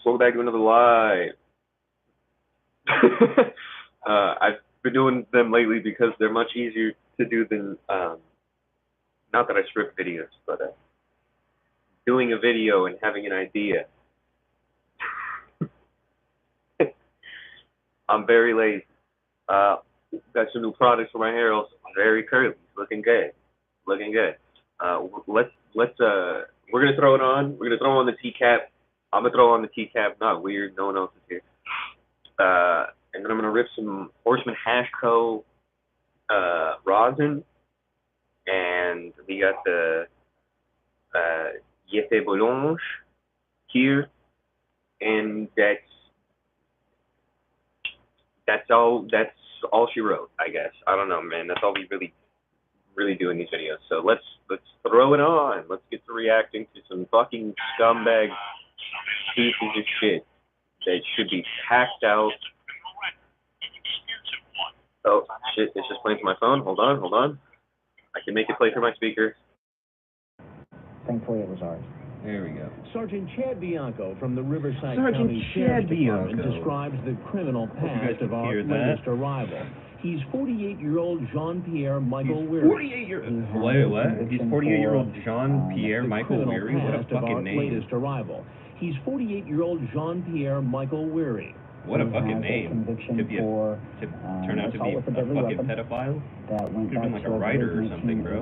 Welcome back to another live. I've been doing them lately because they're much easier to do than, not that I script videos, but doing a video and having an idea. I'm very lazy. Got some new products for my hair. Also, very curly, looking good, looking good. We're gonna throw it on. We're gonna throw on the TCAP. I'm gonna throw on the TCAP. Not weird. No one else is here. And then I'm gonna rip some Horseman Hash Co. rosin, and we got the Yete Boulange here, and that's all she wrote, I guess. I don't know, man. That's all we really do in these videos. So let's throw it on. Let's get to reacting to some fucking scumbag pieces of shit that should be packed out. Oh shit, it's just playing to my phone. Hold on. I can make it play through my speaker. Thankfully it was ours. There we go. Sergeant Chad Bianco from the Riverside County Sheriff's Department describes the criminal past of our latest arrival. He's 48-year-old Jean-Pierre Michael Weary. 48-year-old. Wait, what? He's 48-year-old Jean-Pierre Michael Weary? What a fucking name. Latest arrival. He's 48-year-old Jean-Pierre Michael Weary. What a fucking name. To turn out to be a fucking pedophile? That went Could have been like a writer or something, bro.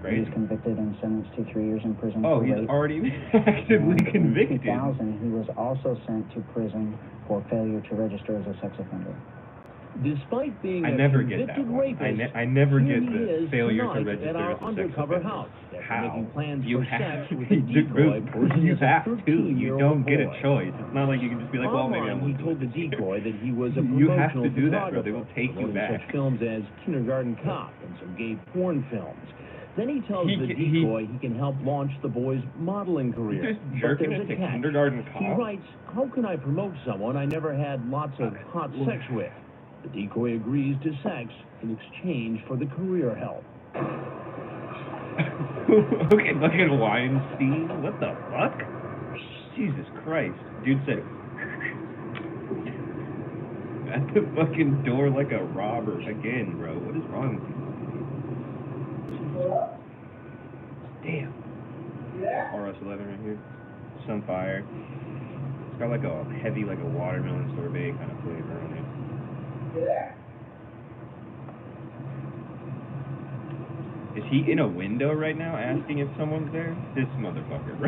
He was convicted and sentenced to 3 years in prison. Oh, he's already actively convicted. In 2000, he was also sent to prison for failure to register as a sex offender. Despite being I never get that one. I never get the failure to register at our as a sex undercover offender. house. How? Plans You for have sex to. with a decoy You have to. You don't get a boy. choice. It's not like you can just be like, well, maybe I Online, won't he do told it the this year. decoy that he was a You have promotional to do that, bro. photographer, They will take you promoting back. such films as Kindergarten Cop and some gay porn films. Then he tells the decoy he can help launch the boy's modeling career. Just jerking but into there's a catch. Kindergarten He Cop? writes, how can I promote someone I never had lots of hot sex with? The decoy agrees to sex in exchange for the career help. Okay, fucking Weinstein. What the fuck? Jesus Christ. Dude said at the fucking door like a robber again, bro. What is wrong with you? Damn. RS11 right here. It's on fire. It's got like a heavy, like a watermelon sorbet kind of flavor on it. Is he in a window right now asking if someone's there? This motherfucker, bro.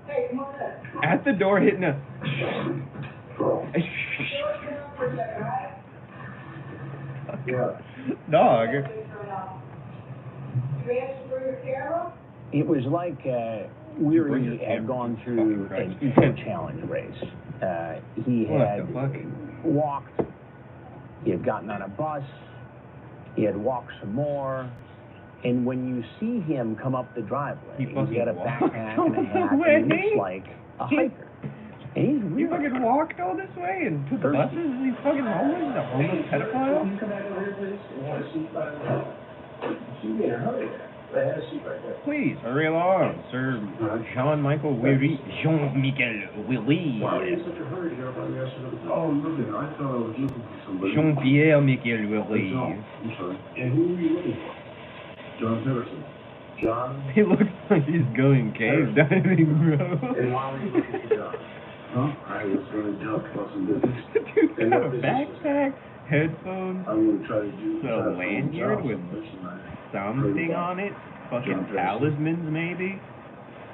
Hey, come on in. At the door hitting a... Dog. It was like Weary had gone through an eco-challenge race. He had walked, he had gotten on a bus, he had walked some more, and when you see him come up the driveway, he's got a backpack and a hat, and he looks like a hiker. And he's really... You fucking walked all this way and took buses? Is he fucking homeless? Is a homeless pedophile? Can you come back over here, please? You want a seat by the way? You be in a hurry there. I had a seat right there. Please, hurry along, Sir Jean-Michael Weary. Jean-Michel Weary. Why are you in such a hurry here by the rest of the... Oh, look at it. I thought I was looking for somebody. Jean-Pierre Michel Weary. I'm sorry. And who were you looking for? John Patterson. John? He looks like he's going cave diving, bro. And why were you looking for John? Huh? I was going to talk about some business. Dude got a backpack, headphones, I'm going to try to do... a lanyard with something on it, fucking talismans maybe?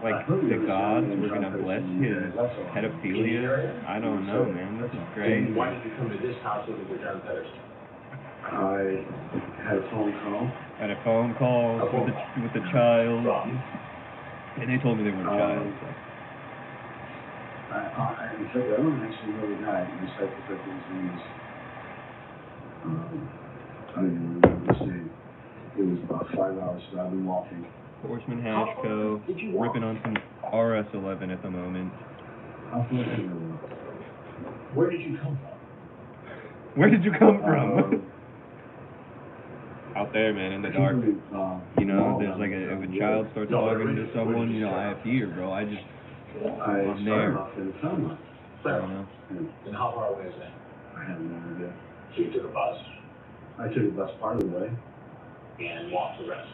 Like the gods were going to bless his pedophilia? I don't know, man. This is crazy. And why did you come to this house looking for John Patterson? I had a phone call. Had a phone call with the child, and they told me they were a child. So. In fact, I don't actually know the guy. The psychiatrist, his name is... I don't even remember his name. It was about 5 hours since I've been walking. Horseman Hash Co. Ripping on some RS11 at the moment. How far did you... Where did you come from? Where did you come from? Out there, man, in the dark. You know, there's like if a child starts talking to someone, you know, I have fear, bro. I just I I'm started there. off in Fairmont. And how far away is that? I have no idea. So you took a bus I took a bus part of the way. and walked the rest.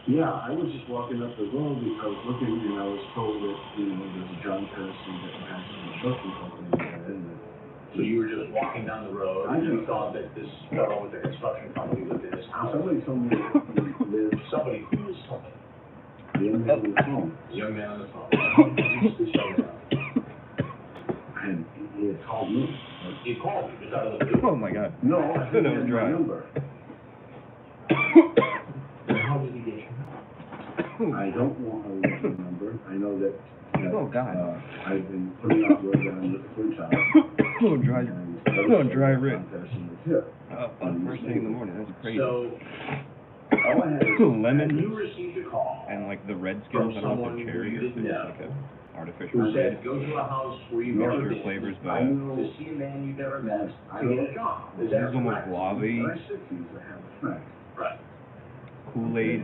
Yeah, I was just walking up the road because I was looking and I was told that, there's a John Pearson that has a construction company there, and So you were just walking down the road I and you just- thought that this fellow with the construction company lived in his house. somebody told me that he lived, Somebody who was something. the young man was home, A young man on the phone. Who's this young man? and he had called me. He called you just out of the blue. Oh my god. No, That he was had my dry. number. And how did he get you? I don't want to leave the number. I know that, Oh, God. I've been putting out word that I'm looking for a job. Oh, dry. And Oh, dry rib. John Pearson was here. First thing in the morning. That's crazy. So All I had is Lemon you received a call and like the red skills. I don't know if they're cherry or if From someone it's like a artificial who red. said, go to a house where you've Mixture never of been flavors, I but knew to see a man you've never met I to get a don't- job. Is this that is almost correct? guava, when I said to you, I have a friend. Right. Kool-Aid,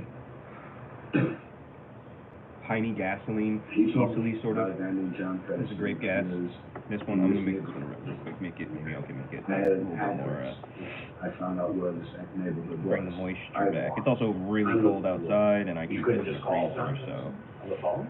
piney gasoline, He told easily me sort about of. a guy named John Pearson. It's a grape gas. He was- This one, I'm gonna make this one real quick. Make it, maybe I can make it I a had little an bit more, address. I found out where this neighborhood was. bring the moisture I back. walked. It's also really cold outside, and I You keep couldn't it in the just call freezer, John so. on the phone?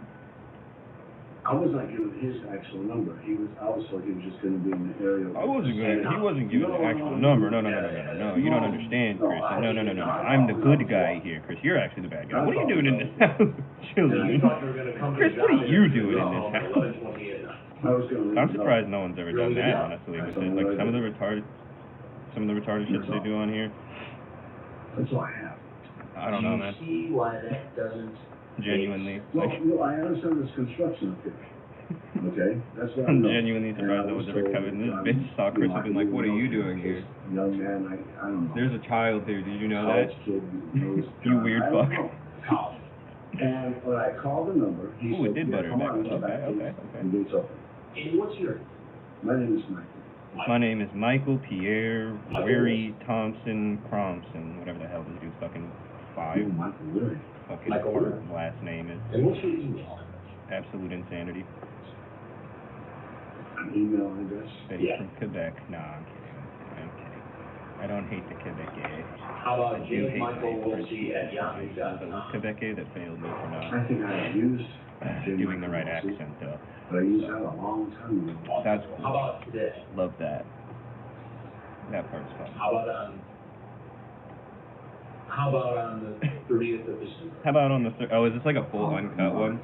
I was not given his actual number. I was told he was just gonna be in the area. He wasn't giving the actual number. No, you don't understand, Chris. No. I'm the good guy here, Chris. You're actually the bad guy. What are you doing in this house? You Children. thought you were gonna come to Chris, the what job are you interview doing in at this house? 11:20 at night. I was gonna. I'm surprised no one's ever done that, honestly. With it. Like some of the retarded shit they do on here. That's all I have. I don't know, man. Do you see why that doesn't? Genuinely, Well, like, I understand there's construction up here. Okay, that's what I I'm know. genuinely surprised no one's ever come in. This bitch saw Chris and been like, "What are you doing here?" Young man, I don't know. There's a child there. Did you know that? College kid knows You weird I don't fuck. know. College. And when I called the number, he Ooh, it said, did butter come back. on, come back Okay. and do something. And what's your? My name is Michael. My name is Michael Pierre Weary Thompson Cromson, whatever the hell this dude's fucking Oh, Michael Weary. fucking Michael Weary. last name is. And what's your email? Absolute insanity. An email address. That he's from Quebec. Nah, I'm kidding. I don't hate the Quebec. How I about do hate Michael the Wilsey at French. But yahoo.com? it was Quebec that failed me for I not think I have used doing the right accent, though. but I used that a long time ago. That's How cool. about today? Love that. That part's fun. How about on the 30th of December? How about on the is this like a full uncut one?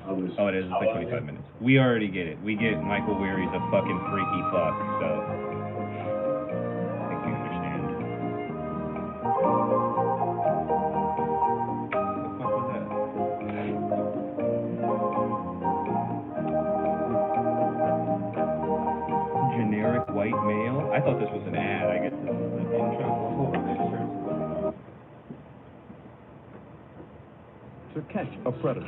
I was. Oh, it is. It's like 25 minutes. We already get it. We get Michael Weary's a fucking freaky fuck, so I think you understand. What the fuck was that? Generic white male? I thought this was an ad. I guess this is the intro. To catch a predator.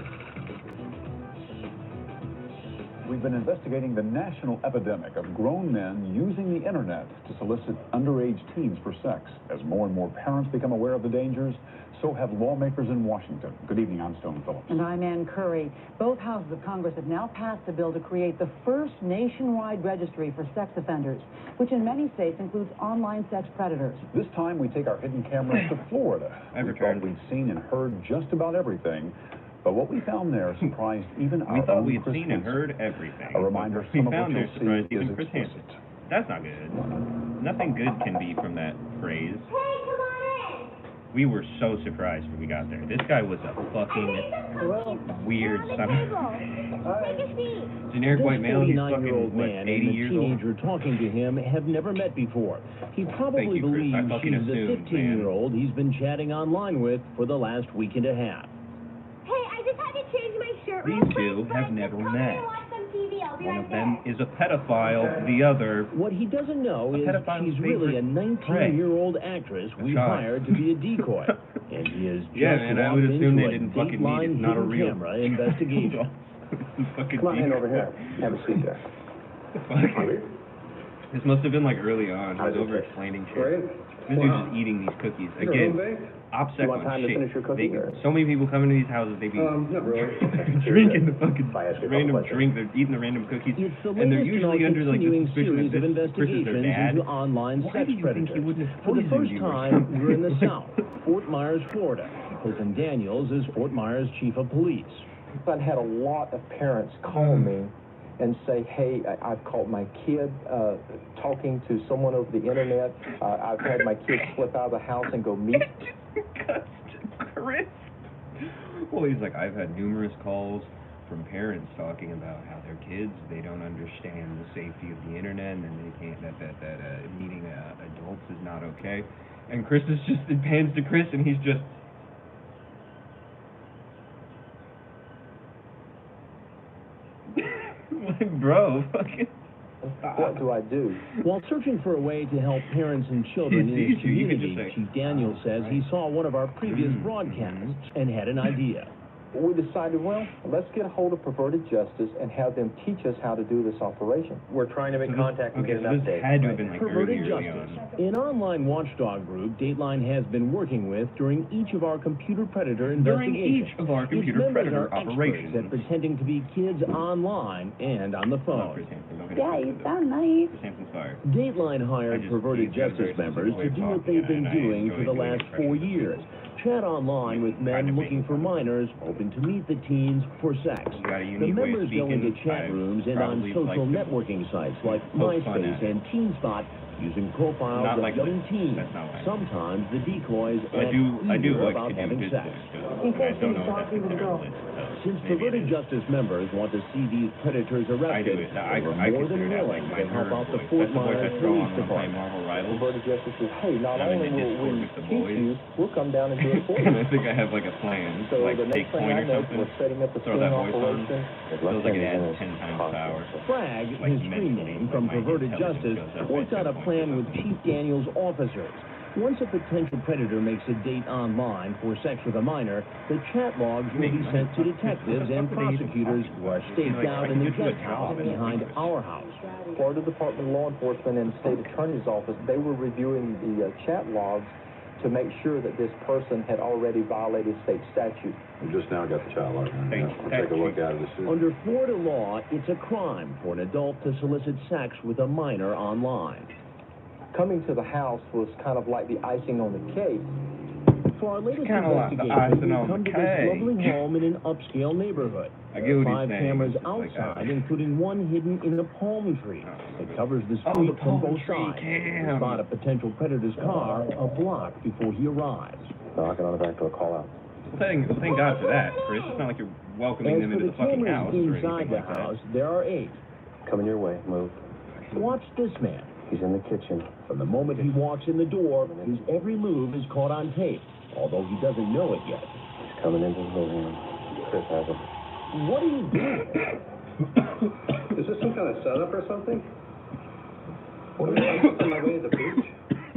We've been investigating the national epidemic of grown men using the internet to solicit underage teens for sex. As more and more parents become aware of the dangers, so have lawmakers in Washington. Good evening, I'm Stone Phillips. And I'm Ann Curry. Both houses of Congress have now passed a bill to create the first nationwide registry for sex offenders, which in many states includes online sex predators. This time we take our hidden cameras to Florida. We thought we'd seen and heard just about everything, but what we found there surprised even our We thought own we had Chris seen and Hansen. heard everything. A reminder, We some of found what there you'll surprised see is even Chris Hansen. explicit. That's not good. Nothing good can be from that phrase. We were so surprised when we got there. This guy was a fucking weird son of... Generic white male, he's fucking, what, 80 years old? Teenager talking to him have never met before. He probably Thank you, Chris. I believes fucking she's the assumed, 15-year-old he's been chatting online with for the last week and a half. Hey, I just had to change my shirt real These quick. two have never met. Watch some TV. I'll be One right of them there. is a pedophile, the other... What he doesn't know A is pedophile's she's really a favorite prey. 19-year-old actress A we child. hired to be a decoy. And he is just Yeah, man, I would walked assume into they a didn't fucking need it. Dateline Not a hidden real... camera investigation. Fucking Come on, hand decoy. over here. Have a seat there. Fuck. This must have been like early on. He was over explaining shit. Great. This dude's just eating these cookies. Again, OPSEC want time on to shit. finish your cookie, They, or- so many people come into these houses, they be Not really. drinking the fucking If I ask you a couple random questions. drink, they're eating the random cookies, It's the and they're latest in our usually under like the continuing suspicion series that of this Chris is their investigations dad. into online Why sex do you think he predators. wouldn't have For the poisoned first you or time, something? we're in the South, Fort Myers, Florida. Hilton Daniels is Fort Myers chief of police. I've had a lot of parents call me and say, hey, I've caught my kid talking to someone over the internet. I've had my kid slip out of the house and go meet. Chris. Well, he's like, I've had numerous calls from parents talking about how their kids, they don't understand the safety of the internet, and they can't, that meeting adults is not okay. And Chris is just, it pans to Chris, and he's just, like, bro, fucking. What do I do? While searching for a way to help parents and children in his You could community, just say, Chief Daniels says he saw one of our previous broadcasts and had an idea. We decided, well, let's get a hold of Perverted Justice and have them teach us how to do this operation. We're trying to make contact and Okay, get so an this update. had to have been like Perverted early Justice, on. an online watchdog group Dateline has been working with during each of our computer predator During investigations. each of our Its computer members predator are experts operations. at pretending to be kids online and on the Not phone. Chris Hansen, don't hit Yeah, Chris you Hansen. sound nice. Chris Hansen's fired. Dateline hired Perverted Justice members to do what they've been doing for the last 4 years. Chat online with men looking for minors, hoping to meet the teens for sex. You got a The unique way of members go into speaking. chat rooms and on Probably social like to networking sites like poke fun MySpace at it. and TeenSpot, using profiles Not of like young this. teens. That's not like Sometimes the decoys I act do eager like about to do having good sex. things. I don't know what that's considered list. Since Maybe it Perverted is. Justice members want to see these predators arrested, it. they were I more than consider that willing like to my help nerd out the voice. Fort That's the voice I Myers throw Police on when I'm playing Department. Marvel Rivals. Perverted Justice says, hey, not I'm in only the will Discord we with the teach boys. you, we'll come down and do it for And I you. think I have like a plan. So Like the take next thing point I or know, something. we're setting up a Throw sting that voice on. operation. Feels like it adds 10 times power. Frag, Like his screen mentally, name like from my Perverted intelligence Justice, goes up worked by out a 10 points plan or with something. Chief Daniels' officers. Once a potential predator makes a date online for sex with a minor, the chat logs will be sent to detectives and prosecutors who are staked out in the guest house behind our house. Florida Department of Law Enforcement and the state attorney's office, they were reviewing the chat logs to make sure that this person had already violated state statute. We just now got the child line. Thank you. We'll take a look at it as soon. Under Florida law, it's a crime for an adult to solicit sex with a minor online. Coming to the house was kind of like the icing on the cake. For our latest kinda like the investigation, icing we've on come the to this cake. lovely home in an upscale neighborhood. I get what he's 5 saying. cameras It's like, outside, including one hidden in a palm tree. It covers the Oh, street the from palm both tree sides. cam. We spot a potential predator's car a block before he arrives. Knocking on the back door, call out. Well, thank God for that, Chris. It's not like you're welcoming As them for into the the fucking cameras house or inside anything the like that. house, there are 8. Coming your way, move. Watch this man. He's in the kitchen. From the moment he walks in the door, his every move is caught on tape, although he doesn't know it yet. He's coming into the living room. Chris has him. What are you doing? Is this some kind of setup or something? What are you on my way to the beach?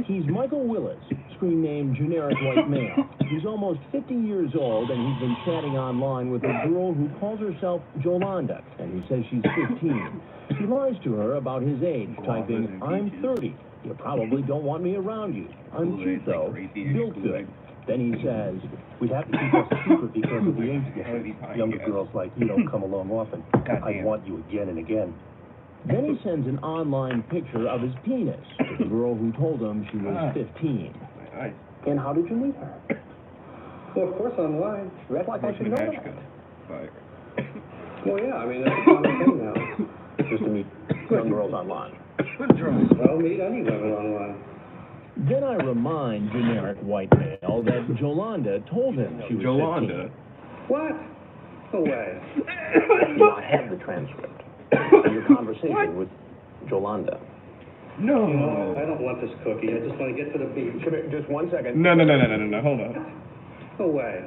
He's Michael Willis, screen name generic white male. He's almost 50 years old, and he's been chatting online with a girl who calls herself Jolanda, and he says she's 15. He lies to her about his age, typing, I'm 30. You probably don't want me around you. I'm cute, though. Built good. Then he says, We'd have to keep us a secret because of the age difference. Younger girls like you don't come along often. I want you again and again. Then he sends an online picture of his penis to the girl who told him she was 15. And how did you meet her? Well, of course, online. You act like I should know that. Well, yeah, I mean, that's a common thing now. Just to meet young girls online. Well, meet any women online. Then I remind generic white male that Jolanda told him she was 15. What? No way. You know, I have the transcript of your conversation with Jolanda. No. No, I don't want this cookie. I just want to get to the beach. Come here, just 1 second. No, hold on. No way.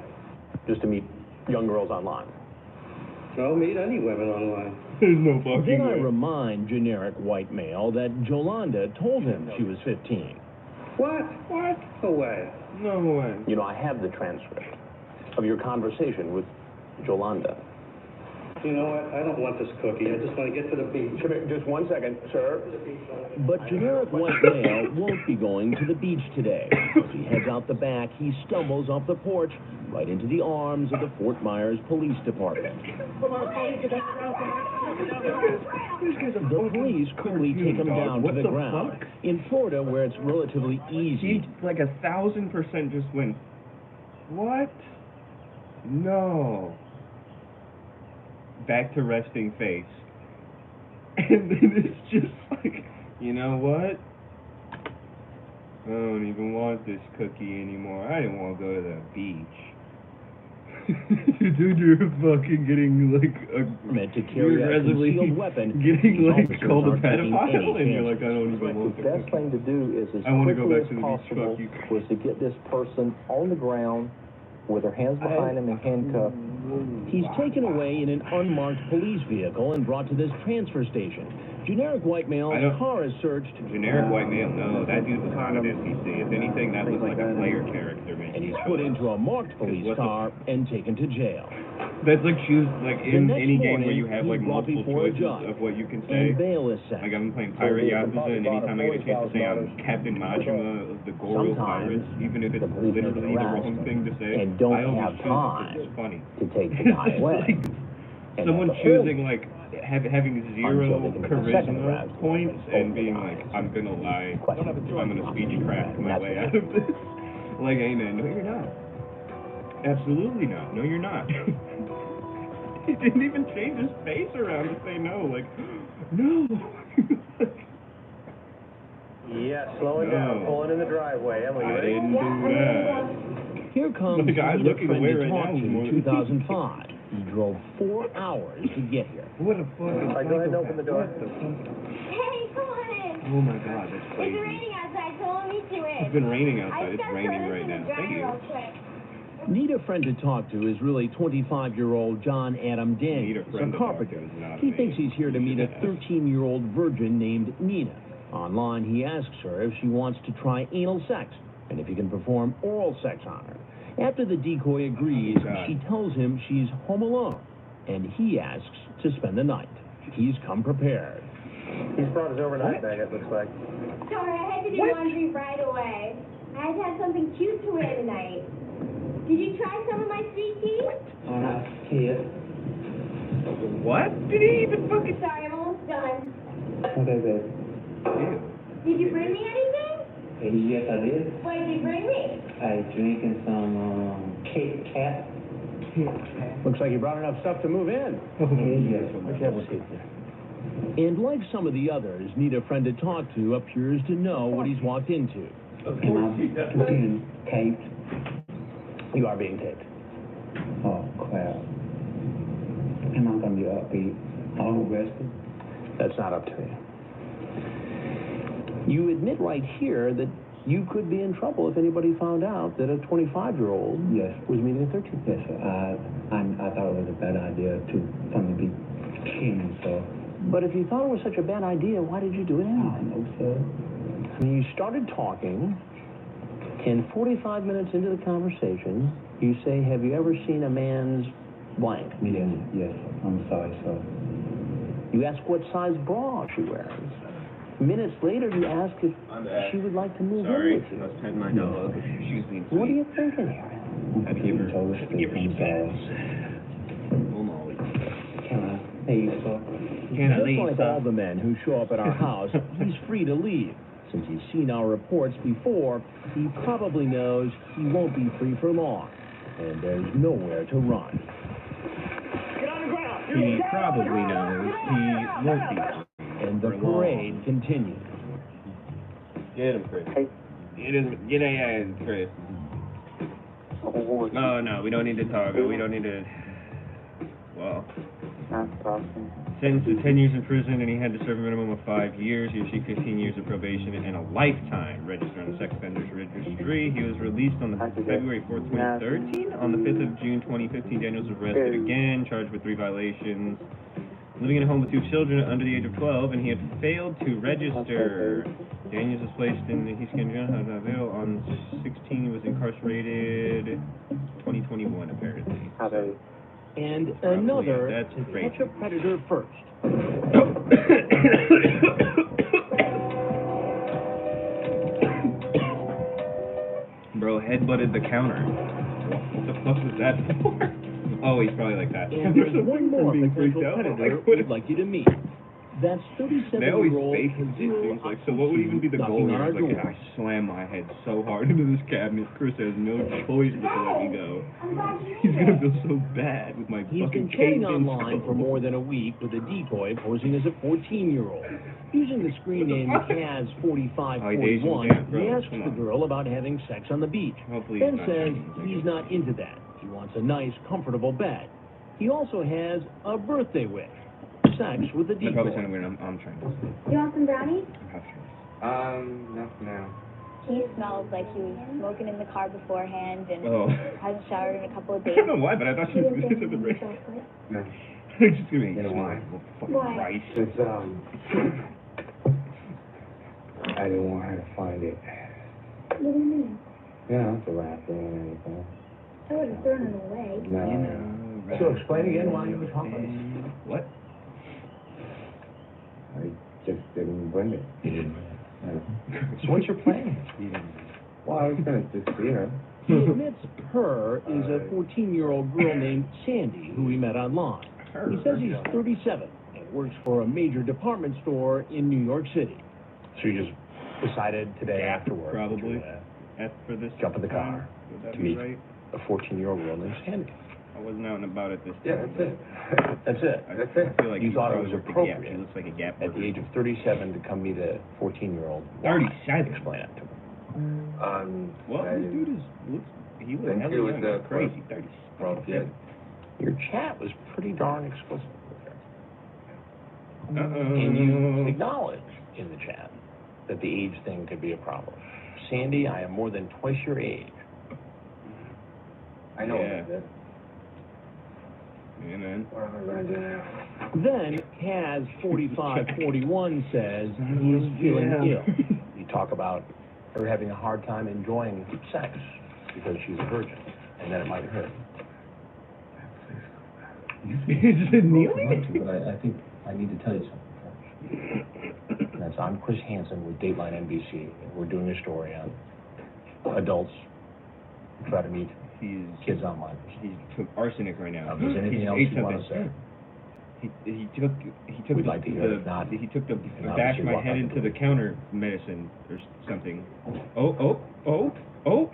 Just to meet young girls online. Well, meet any women online. There's no fucking Then I way. remind generic white male that Jolanda told him she was 15. What? No way. No way. You know, I have the transcript of your conversation with Jolanda. You know what? I don't want this cookie. I just want to get to the beach. Come here, just 1 second, sir. But generic white male won't be going to the beach today. As he heads out the back, he stumbles off the porch right into the arms of the Fort Myers Police Department. The police quickly take him down to the ground. In Florida, where it's relatively easy. He, like 1,000% just went, what? No. Back to resting face. And then it's just like, you know what? I don't even want this cookie anymore. I didn't want to go to the beach. Dude, you're fucking getting like a meant to carry a concealed weapon. Getting like called a pedophile, and you're like, I don't even want the best thing to do is as quickly as possible was to get this person on the ground with her hands behind him and handcuffed. He's taken away in an unmarked police vehicle and brought to this transfer station. Generic white male's car is searched. Generic white male? No, that dude was hot at SEC. If anything, that looks like a player character, man. And he's put into a marked police car and taken to jail. That's like choose in any game where you have like multiple choices of what you can say. And bail is set. Like I've been playing Pirate Yakuza, and anytime I get a chance to say I'm Captain Majima of the Goro Pirates, even if it's literally the wrong thing to say, and don't I always have choose time it's funny. To take the guy away. Like, someone choosing like having 0 charisma points and being like, I'm gonna lie, I'm gonna speechcraft my way out of this. Like, amen. No, you're not. Absolutely not. No, you're not. He didn't even change his face around to say no. Like, no. Yeah, slow it down, pulling in the driveway. Emily, you I ready? didn't do that. Here comes the guy looking friend away to right talk now to is more in 2005. He drove 4 hours to get here. What a fucking. All right, go ahead and open the door. Hey, come on in. Oh my god, that's crazy. It's raining outside, so let me do it. It's been raining outside. It's raining right now. Thank you. Need a friend to talk to is really 25-year-old John Adam Daniels, a carpenter. He thinks he's here to meet a 13-year-old virgin named Nina. Online, he asks her if she wants to try anal sex and if he can perform oral sex on her. After the decoy agrees, she tells him she's home alone, and he asks to spend the night. He's come prepared. He's brought his overnight bag, it looks like. Sorry, I had to do laundry right away. I had to have something cute to wear tonight. Did you try some of my sweet tea? What? Did he even fucking... Sorry, I'm almost done. Okay, babe. Did you bring me anything? Yes, I did. What did you bring me? I drinking some Kit Kat. Looks like you brought enough stuff to move in. And like some of the others, need a friend to talk to appears to know what he's walked into. Am I being taped? You are being taped. Oh, crap. Am I going to be upbeat? All arrested? That's not up to you. You admit right here that you could be in trouble if anybody found out that a 25-year-old was meeting a 13. Yes, sir. I thought it was a bad idea for me to be king, so. But if you thought it was such a bad idea, why did you do it anyway? I know, sir. I mean, you started talking, and 45 minutes into the conversation, you say, have you ever seen a man's blank? Yes, I'm sorry, sir. You ask what size bra she wears. Minutes later, you ask if she would like to move in with you. I was petting my dog. She's being sweet. What are you thinking here? Have you ever some pets? Just like all the men who show up at our house, he's free to leave. Since he's seen our reports before, he probably knows he won't be free for long. And there's nowhere to run. He probably knows he won't be free. And the parade continues. Get him, Chris. Get him, Chris. Oh, no, we don't need to talk. We don't need to... Well... Sentenced to 10 years in prison, and he had to serve a minimum of 5 years. He received 15 years of probation and a lifetime registered on the sex offenders registry. He was released on February 4th, 2013. On the 5th of June, 2015, Daniels was arrested again, charged with 3 violations. Living in a home with 2 children under the age of 12, and he had failed to register. Daniels was placed in the Hiscanjana on 16. He was incarcerated 2021, apparently. and Probably, another yeah, that's to crazy. catch a predator first. Bro headbutted the counter. What the fuck was that for? Oh, he's probably like that. And there's one more being potential freaked out. predator Like, what we'd like you to meet. That's They always 37-year-old fake it, seems like. So what would even be the goal knocking on here? our It's like, door. I slam my head so hard into this cabinet, Chris has no choice but to let me go. He's gonna feel so bad with my He's fucking been chatting caved-in online for skull. more than a week with a decoy posing as a 14-year-old. Using the screen name Kaz4541, he asks the girl about having sex on the beach, Hopefully then he's not says Chinese, he's not into that. He wants a nice, comfortable bed. He also has a birthday wish. Sex with a That probably decoy. sounded weird. I'm trying to. You want some brownies? Not now. He smells like he was smoking in the car beforehand and Oh. hasn't showered in a couple of I days. don't know why, but I thought she was going to say something right. No. Just give me You know why? fucking Why? rice. It's, I didn't want her to find it. What do you mean? You don't have to laugh or anything. I would have thrown it away. No. You know, So explain again why you were talking. What? I just didn't bring it. So what's your plan? Well, I was gonna just see her. He admits her is a 14-year-old girl named Sandy who he met online. He says he's 37 and works for a major department store in New York City. So you just decided today after work Probably. to For this jump in the car Would that to be meet right? a 14-year-old girl named Sandy. I wasn't out and about at this time. Yeah, that's it. That's it. I That's it. feel like You he thought it probably was worked a Gap. He appropriate looks like a Gap at the worker. age of 37 to come meet a 14-year-old. 37? Explain it to me. Well, I this dude is he was think hella he was young. the That's crazy. Well, 37. Your chat was pretty darn explicit with her. Uh-oh. And you acknowledge in the chat that the age thing could be a problem. Sandy, I am more than twice your age. I know Yeah. about it. Yeah, man. What am I gonna do now? Then Kaz4541 says he's feeling ill. You talk about her having a hard time enjoying sex because she's a virgin, and that it might hurt. Is it kneeling? But I think I need to tell you something first. That's I'm Chris Hansen with Dateline NBC, and we're doing a story on adults who try to meet He's kids online. he's arsenic right now. If there's anything He's else ate you want to something. say, He took We'd like to hear it. If not, he took the not, bash we should my walk head out the into door. the counter medicine or something. Oh,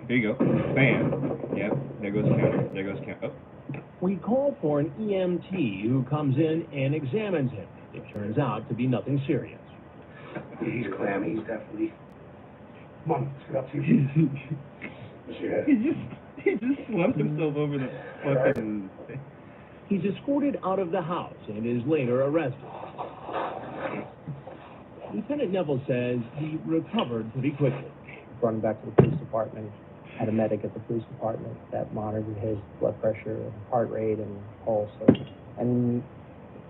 there you go. Bam. Yep, there goes counter. There goes counter. Oh. We call for an EMT who comes in and examines him. It turns out to be nothing serious. He's clammy. He's definitely. Mom, let's go. He just slumped himself over the fucking thing. He's escorted out of the house and is later arrested. Lieutenant Neville says he recovered pretty quickly. Brought him back to the police department. Had a medic at the police department that monitored his blood pressure, and heart rate, and pulse, and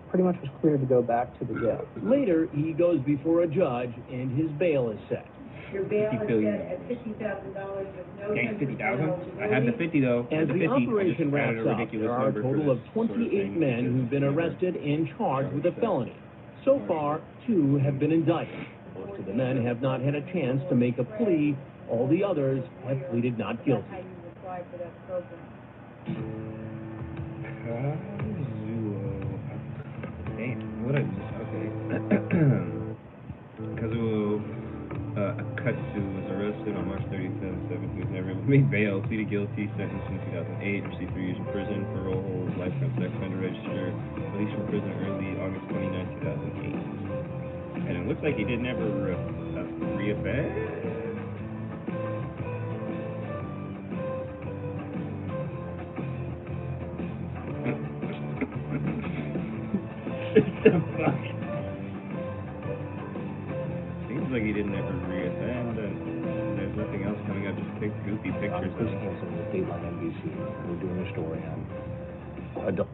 pretty much was cleared to go back to the jail. Later, he goes before a judge and his bail is set. Your bail is $50 set at $50,000 with no Dang, 10% 50,000? I had the 50 though. I As had the the 50. I just operation added wraps a up, ridiculous there are a number for total of this sort 28 thing. men who've been arrested and charged with a felony. So far, 2 have been indicted. Most of the men have not had a chance to make a plea. All the others have pleaded not guilty. How you apply for that program. Damn, what I just, okay. Kazuo Akatsu was arrested on March 37th. He was never able to make bail, pleaded guilty, sentenced in 2008, received 3 years in prison, parole hold, lifetime sex offender register, released from prison early August 29, 2008. And it looks like he didn't ever reoffend. Seems like he didn't ever reoffend, and there's nothing else coming up, just goofy I'm pictures Chris of him. Hansen with Dateline NBC. We're doing a story on adult.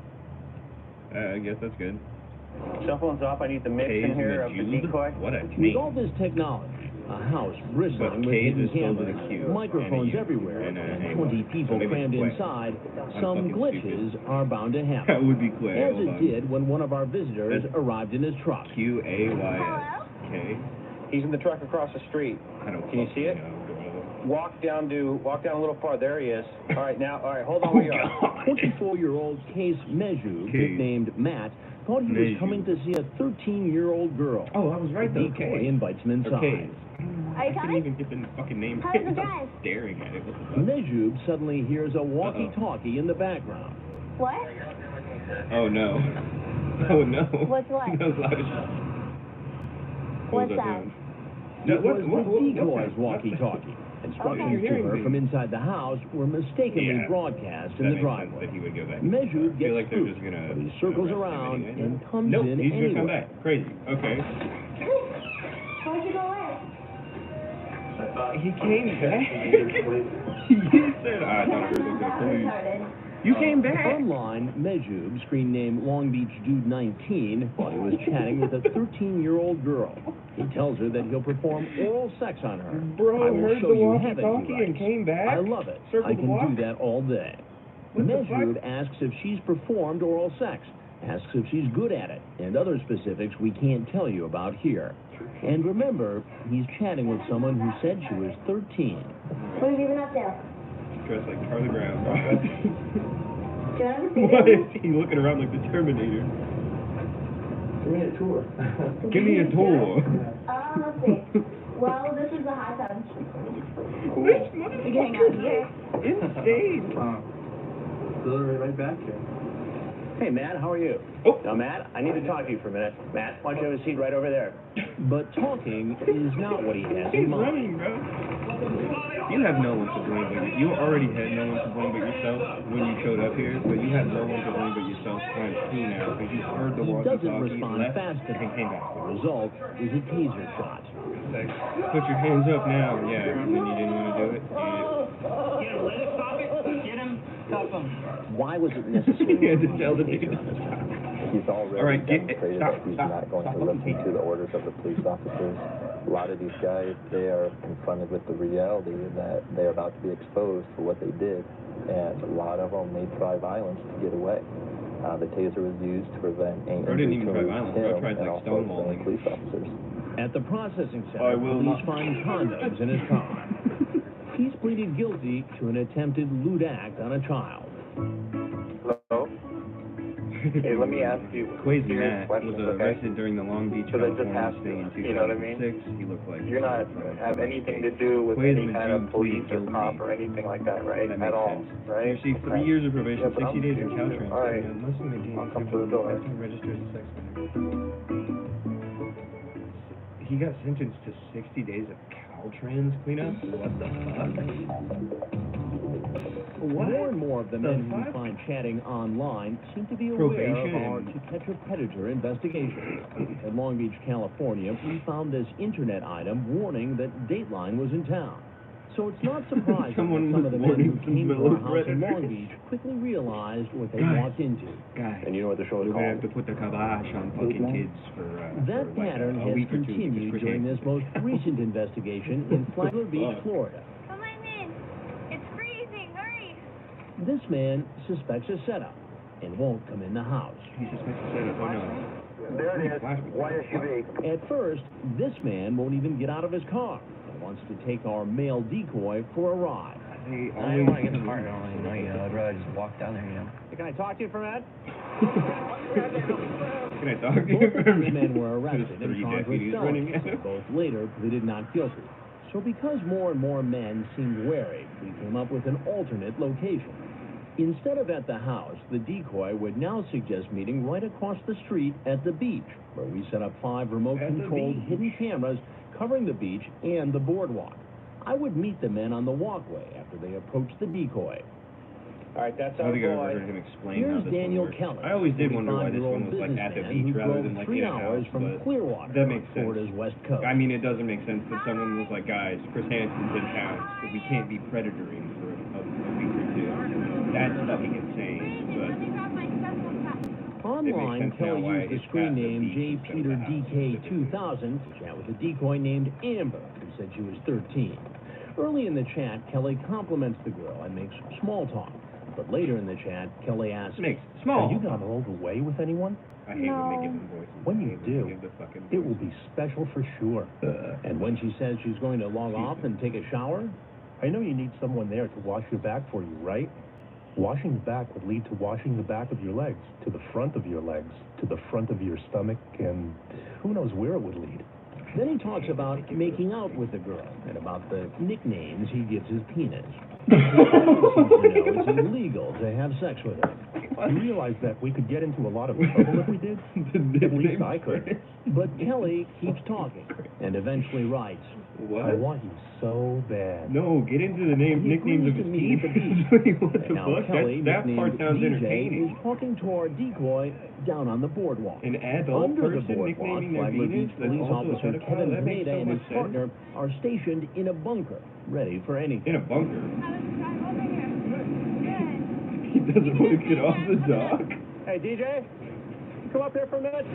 I guess that's good. Cell phone's off. I need the mix Pays in here the of the Jube? decoy. What a With name. all this technology, A house bristling with hidden cameras, microphones everywhere, and 20 people crammed inside. Some glitches are bound to happen. That would be Claire. As it did when one of our visitors arrived in his truck. QAYS. Okay. He's in the truck across the street. Can you see it? Walk down a little farther. There he is. All right, hold on where you are. 24-year-old Case Meju, nicknamed Matt, thought he was coming to see a 13-year-old girl. Oh, I was right though. The decoy invites him inside. Okay. Are you I couldn't even get the fucking name. How's the drive? Staring at it. Mejub suddenly hears a walkie-talkie in the background. What? Oh no. Oh no. What's what? That was loud as shit. What's that? It was the decoy's walkie-talkie. Instructions to her from inside the house were mistakenly broadcast in the driveway. Mejub gets spooked, but he circles around and comes in he's anyway. gonna come back. Crazy. Okay. Where'd you go away? He came back. He said, I thought I heard the police. You came back. Online, Mejub, screen name Long Beach Dude 19, thought he was chatting with a 13-year-old girl. He tells her that he'll perform oral sex on her. Bro, I will heard show the you heaven, walkie-talkie and came back? I love it. I can do that all day. Mejub asks if she's performed oral sex, asks if she's good at it, and other specifics we can't tell you about here. And remember, he's chatting with someone who said she was 13. What have you been up to? Dressed like Charlie Brown. Do you want to see What this? is he looking around like the Terminator? Give me a tour. Give me a tour. Let's see. Well, this is the hot tub. Which motherfucker? You can hang out here. Insane. Literally right back here. Hey, Matt, how are you? Oh. Now, Matt, I need to talk to you for a minute. Matt, why don't you have a seat right over there? But talking is not what he has in He's mind. running, bro. You have no one to blame but you. You already had no one to blame but yourself when you showed up here, but you have no one to blame but yourself times two now because you heard the He walkie-talkie, doesn't respond left, fast and enough. came back. The result is a taser shot. Like, put your hands up now. Yeah, when you didn't want to do it. Why was it necessary? You had to tell the dude. He's already demonstrated that he's not going to listen to the orders of the police officers. A lot of these guys, they are confronted with the reality that they're about to be exposed for what they did, and a lot of them may try violence to get away. The taser was used to prevent any injury to him and also the police officers. At the processing center, police find condoms in his car. He's pleaded guilty to an attempted lewd act on a child. Hello? Hey, let me ask you. Crazy Matt was arrested during the Long Beach, California stay in 2006. You know what I mean? He looked like You're not have anything to do with any kind of police or cop or anything like that, right? That At makes all, sense. right? You see, 3 years of probation, Yeah, but 60 days of I'm- Caltrans. all right. Listen to me. I'll come to the door. Registered as a sex offender. He got sentenced to 60 days of Caltrans cleanup? What the fuck? More and more of the men who we find chatting online seem to be aware of our To Catch a Predator investigation. In Long Beach, California, we found this internet item warning that Dateline was in town. So it's not surprising that some of the men who came to our house in Long Beach quickly realized what they walked into. And you know what the show is We're gonna called? have to put the kibosh on fucking kids for That for pattern a has week or two continued because during this most recent investigation in Flagler Beach, Florida. Come on in. It's freezing. Hurry. This man suspects a setup and won't come in the house. He suspects a setup. Oh no. There it is. White SUV. At first, this man won't even get out of his car and wants to take our male decoy for a ride. They I don't want to get in the car, no, I'd rather just walk down there, Can I talk to you for a minute? Can I talk to you? Both of these men were arrested and 3 charged with deputies running felonies. at him. Both later pleaded not guilty. So because more and more men seemed wary, we came up with an alternate location. Instead of at the house, the decoy would now suggest meeting right across the street at the beach, where we set up 5 remote-controlled hidden cameras covering the beach and the boardwalk. I would meet the men on the walkway after they approached the decoy. All right, that's I our think I ever boy. heard him explain Here's how this Daniel one works. Keller. I always did wonder why this 45-year-old one was like at the businessman beach who rather drove than like 3 in a hours house, from but Clearwater, that makes sense. Florida's west coast. I mean, it doesn't make sense that someone was like, guys, Chris Hansen's in town, so we can't be predatoring for a week or two. That's fucking insane, but Online, sense now Kelly why used the his screen path to name beef is so bad. JPeterDK2000 to chat with a decoy named Amber, who said she was 13. Early in the chat, Kelly compliments the girl and makes small talk. But later in the chat, Kelly asks, Have you gone all the way with anyone? I hate when they give them voices. When I you hate when do, they give the fucking it will be special for sure. and when she says she's going to log off and take a shower, I know you need someone there to wash your back for you, right? Washing the back would lead to washing the back of your legs, to the front of your legs, to the front of your stomach, and who knows where it would lead. Then he talks about making out with the girl and about the nicknames he gives his penis. He seems to know it's illegal to have sex with her. You realize that we could get into a lot of trouble if we did? At least I could. But Kelly keeps talking and eventually writes, What? I want you so bad. No, get into the nicknames of his meet at the penis. beach. What the Now fuck? Kelly, That part nicknamed sounds DJ, entertaining. is talking to our decoy down on the boardwalk. An adult Under the person boardwalk, nicknaming their Flagler penis Beach that's police also a officer pedophile? Kevin That makes Pineda so and his much sense. partner are stationed in a bunker, ready for anything. In a bunker. He doesn't want to get off the dock. Hey, DJ, come up here for a minute.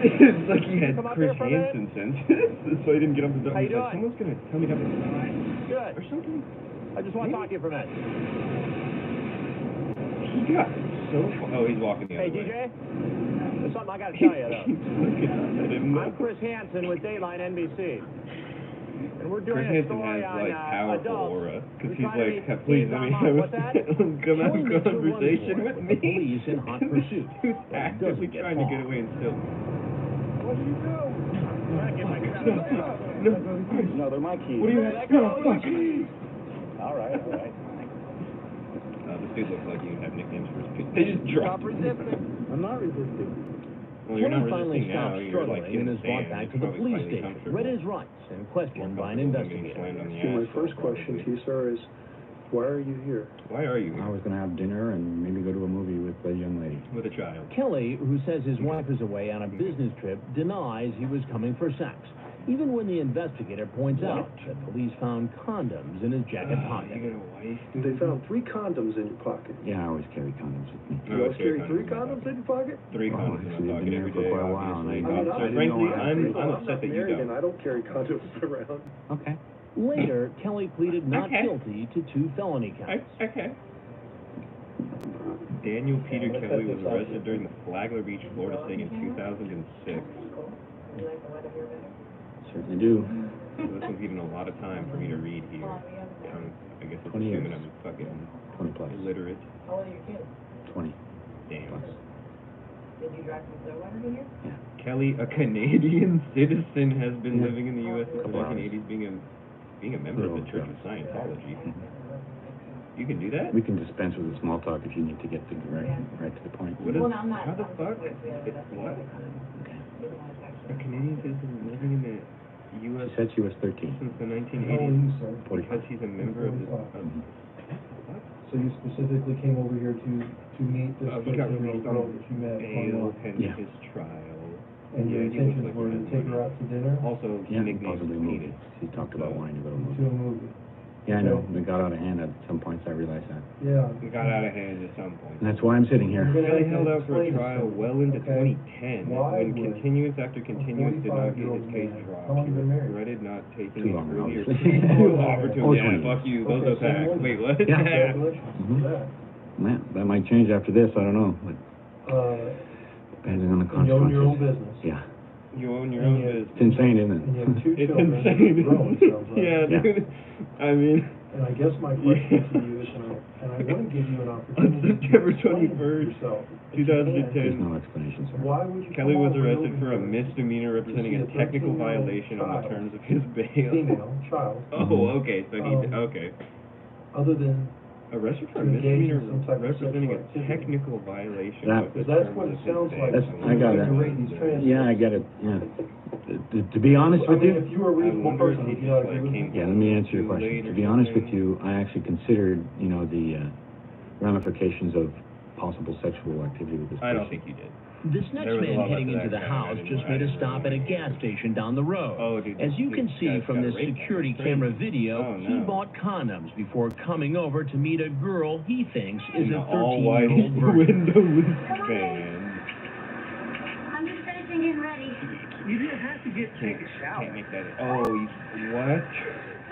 It's like he had Come up Chris here for a minute. Hansen sentences, so he didn't get off the dock. How you He's like, doing? someone's going to tell me how to die Good. or something. I just want to talk to you for a minute. He got so oh, he's walking the Hey, other way. DJ, there's something I got to tell you, though. He's looking up at him. I'm Chris Hansen with Dayline NBC. And we're doing Chris a Hansen story has on like powerful adults. aura because We're he's trying to like, meet please Steve let me Mama. have What's that? come have a Kelly makes a run conversation for it with with me. the police in hot pursuit. Who's but he actively doesn't get trying to get caught. away and still. What do you do? I get my No, they're my keys. What do you have? No, fuck. All right, all right. This dude looks like you have nicknames for his kids. They just dropped. Stop resisting. I'm not resisting. Well, you're Kelly not finally resisting now. stops You're like struggling and getting is brought sand. back It's to the probably police finally station, comfortable. read his rights, and questioned by an More comfortable than getting investigator. slammed on the So my ass, first question to you, sir, is why are you here? Why are you I was going to have dinner and maybe go to a movie with a young lady. with a child? Kelly, who says his wife is away on a business trip, denies he was coming for sex, even when the investigator points out that police found condoms in his jacket pocket. You got a wife? They found 3 condoms in your pocket. Yeah, I always carry condoms with me. You always carry 3 condoms in your pocket? 3 condoms in actually, my I've been pocket every there for day, quite a while, and obviously. I So didn't know frankly, I had I'm I'm upset not that you married and don't. I don't carry condoms around. Okay. Later, Kelly pleaded not Okay. guilty to 2 felony counts. Okay. Daniel Peter Kelly was arrested during the Flagler Beach, Florida sting in 2006. Certainly do. So this one's even a lot of time for me to read here. I guess it's 20 years. assuming I'm fucking 20 plus. illiterate. How old are your kids? 20 Damn. plus. Did you drive some soda water in here? Yeah. Kelly, a Canadian citizen, has been Yeah. living in the U.S. since the Couple hours. 1980s, being a member of the Church of Scientology. You can do that? We can dispense with the small talk if you need to get the right to the point. What is, Well, no, I'm not. how the fuck? What? A Canadian citizen living in the U.S. She said she was 13. since the How old are 1980s you, sir? because he's a member of the... So you specifically came over here to meet this He got 13-year-old released girl on that you met bail online? pending Yeah. his trial. And your Yeah, he looks intentions like were to one. take her out to dinner? Also, he Yeah, nicknamed possibly Cletus. movies. He talked about wanting to go to a To movie. a movie? Yeah, I know. It got out of hand at some points. I realized that. Yeah. It got out of hand at some point. And that's why I'm sitting here. Kelly held out for a Explain trial yourself, well into okay? 2010 Why when would continuance after continuance did not get his 45-year-old case man- dropped. How long He you been married? regretted not taking Too an long, earlier obviously. opportunity. Yeah, 20 fuck you. Those Okay, are facts. so Wait, what? Yeah. Congratulations Mhm. for that. Man, that might change after this. I don't know. But depending on the And you own your own consequences. business? Yeah. You own your And own you- business. It's insane, isn't And you it? have 2 It's children. insane. Grown, it sounds like. Yeah, Yeah. dude. I mean, And I guess my question to you is, and I want to give you an on opportunity September to explain 21st, yourself. If you can. 2010, There's no explanation, sir. Why would you Kelly come was all the way arrested over for a here misdemeanor representing see a a technical 13-year-old violation on the child, terms of his bail. female child, Oh, okay. So he Um, okay. other than, Arrested for a to engage in misdemeanor some type of representing a sexual activity? technical violation That- of the Because that's terms what of it his sounds bail. like. That's, I got when you read these it. transcripts. Yeah, I get it. Yeah. To be honest I with mean, you, if you were a reasonable wonder if person, he would you just, not like, agree with came me? yeah, let me answer your too question. late To or be honest with something? you, I actually considered, the ramifications of possible sexual activity with this I person. don't think you did. This next There was a man lot heading to into that the guy. house just made a stop at a gas station down the road. Oh, dude, As you can see from this raped. security That's crazy. camera video, Oh, he no. bought condoms before coming over to meet a girl he thinks is a all-white 13-year-old virgin. windowless van. I'm just finishing getting ready. You didn't have to take a shower. Can't make that. Oh, what?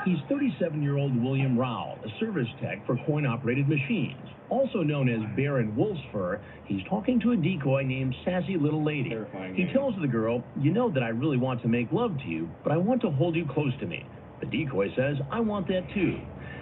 He's 37-year-old William Rowell, a service tech for coin-operated machines. Also known as Baron Wolfsfur, he's talking to a decoy named Sassy Little Lady. Terrifying He name. tells the girl, "You know that I really want to make love to you, but I want to hold you close to me." The decoy says, "I want that too."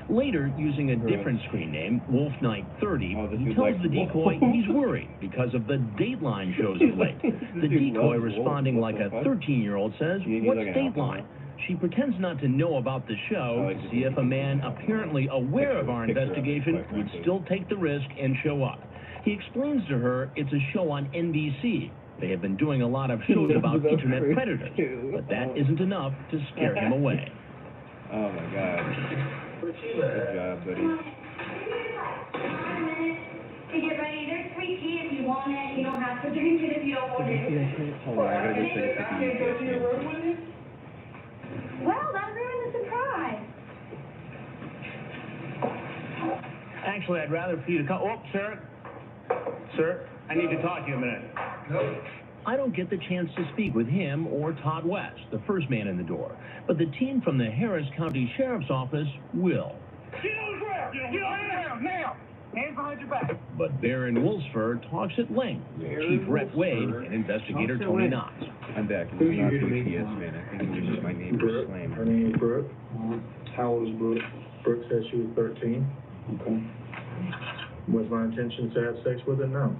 Later, using a different screen name, Wolf Knight 30, he tells the decoy he's worried because of the Dateline shows of late. The decoy, responding like a 13-year-old, says, "What's Dateline?" She pretends not to know about the show to see if a man apparently aware of our investigation would still take the risk and show up. He explains to her it's a show on NBC. They have been doing a lot of shows about internet predators, but that isn't enough to scare him away. Oh my God. Good job, buddy. To get ready, there's free tea if you want it. You don't have to drink it if you don't want it. Hold on, I gotta go take a picture. Well, that ruined the surprise. Actually, I'd rather for you to come. Oh, sir. Sir, I need to talk to you a minute. I don't get the chance to speak with him or Todd West, the first man in the door, but the team from the Harris County Sheriff's Office will. Get on the ground! Get on the ground now! Hands behind your back. But Baron Wolfsfur talks at length with Chief Rhett Wade and Investigator Tony Knox. I'm back. It was not BTS, man. I think it was just my neighbor's slam. Her name is Brooke. How old is Brooke? Brooke said she was 13. Okay. Was my intention to have sex with her? No.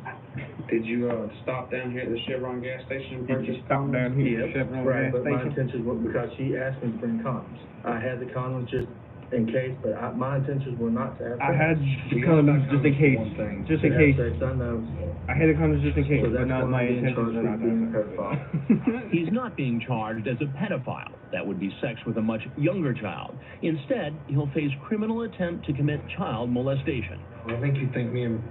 Did you stop down here at the Chevron gas station and Did purchase you stop down here at the Chevron Right, gas but my station? intentions were because she asked me to bring condoms. I had the condoms just in case, but my intentions were not to have sex. I had the condoms just in case. Just in case. Sex, I know. I had the condoms just in case, So but that's not why my I'm being intentions charged are with not being a that. pedophile. He's not being charged as a pedophile. That would be sex with a much younger child. Instead, he'll face criminal attempt to commit child molestation. I think you think me and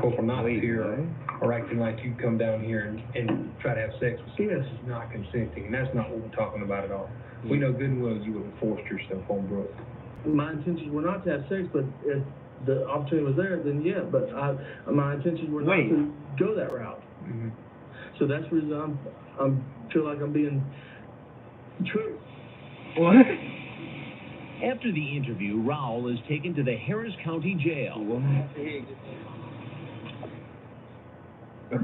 Corporal Knox here are acting like you come down here and try to have sex. See, this is not consenting, and that's not what we're talking about at all. We know good and well you would have forced yourself on Brooke. My intentions were not to have sex, but if the opportunity was there, then yeah. But my intentions were not to go that route. Mm-hmm. So that's the reason I'm feel like I'm being tricked. What? After the interview, Rowell is taken to the Harris County Jail.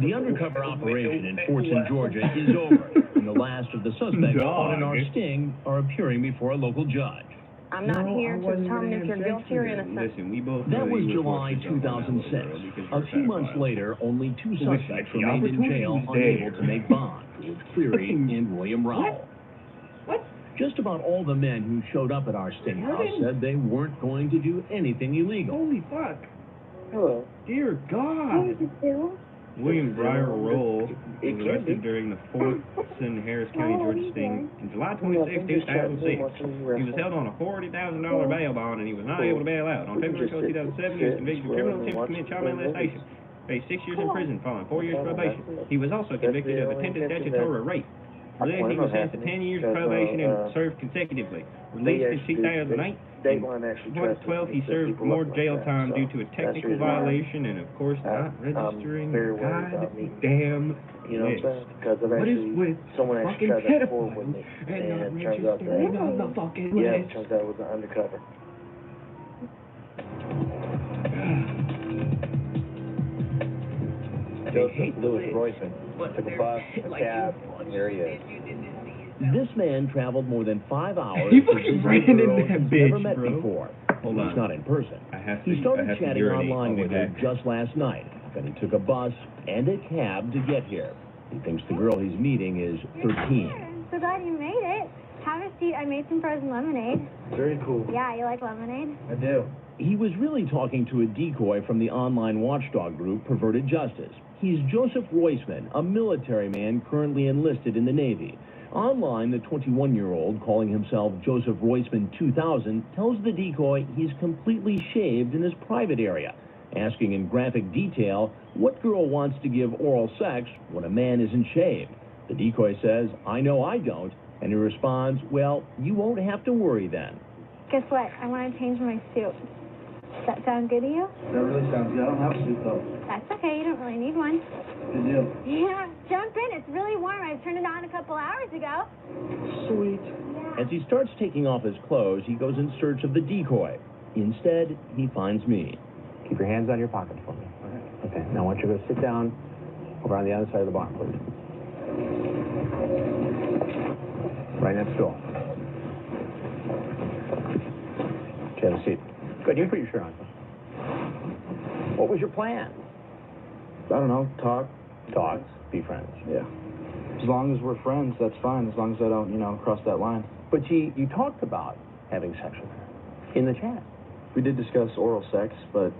The undercover operation in Fortson, Georgia is over, and the last of the suspects caught in our sting are appearing before a local judge. I'm not here to determine if you're guilty or innocent. Listen, we both That know was you July reported yourself on that 2006. little because A you're few months pedophile. later, only two Listen, suspects the remained in jail, opportunity was unable there. to make bond, with Cleary and William Rowell. Just about all the men who showed up at our sting house said they weren't going to do anything illegal. Holy fuck. Hello. Dear God. William Breyer Roll was arrested during the Fortson, Harris County, Georgia sting in July 26, 2006. He was held on a $40,000 bail bond and he was not able to bail out. On February 12, 2007, he was convicted of criminal attempt to commit child molestation. Faced 6 years in prison following 4 years probation. He was also convicted of attempted statutory rape. For this, he was sentenced to 10 years probation and served consecutively. Released in 2008. In 2012, he served more jail time due to a technical violation and, of course, not registering the goddamn list. What is with fucking pedophiles and not registering on the fucking list? Yeah, it turns out it was an undercover. Joseph Louis Royson took a bus, a cab, and here he is. This man traveled more than 5 hours He to fucking visit ran a girl into that he's bitch, never met bro. before. Hold He's on. not in person. He started have to chatting urinate. online I'll with be her back. just last night. Then he took a bus and a cab to get here. He thinks the girl he's meeting is 13. So glad you made it. Have a seat. I made some frozen lemonade. Very cool. Yeah, you like lemonade? I do. He was really talking to a decoy from the online watchdog group Perverted Justice. He's Joseph Roisman, a military man currently enlisted in the Navy. Online, the 21-year-old, calling himself Joseph Roisman 2000, tells the decoy he's completely shaved in his private area. asking in graphic detail what girl wants to give oral sex when a man isn't shaved. The decoy says, "I know I don't," and he responds, "Well, you won't have to worry then." Guess what? I want to change my suit. Does that sound good to you? That really sounds good. I don't have a suit though. That's okay. You don't really need one. Good deal. Yeah, jump in. It's really warm. I turned it on a couple hours ago. Sweet. As he starts taking off his clothes, he goes in search of the decoy. Instead, he finds me. Keep your hands on your pockets for me. Okay, now I want you to go sit down over on the other side of the bar, please. Right next door. Okay, have a seat. Good, you put your shirt on. What was your plan? I don't know. Talk. Talk, be friends. Yeah. As long as we're friends, that's fine. As long as I don't, cross that line. But you talked about having sex with her in the chat. We did discuss oral sex, but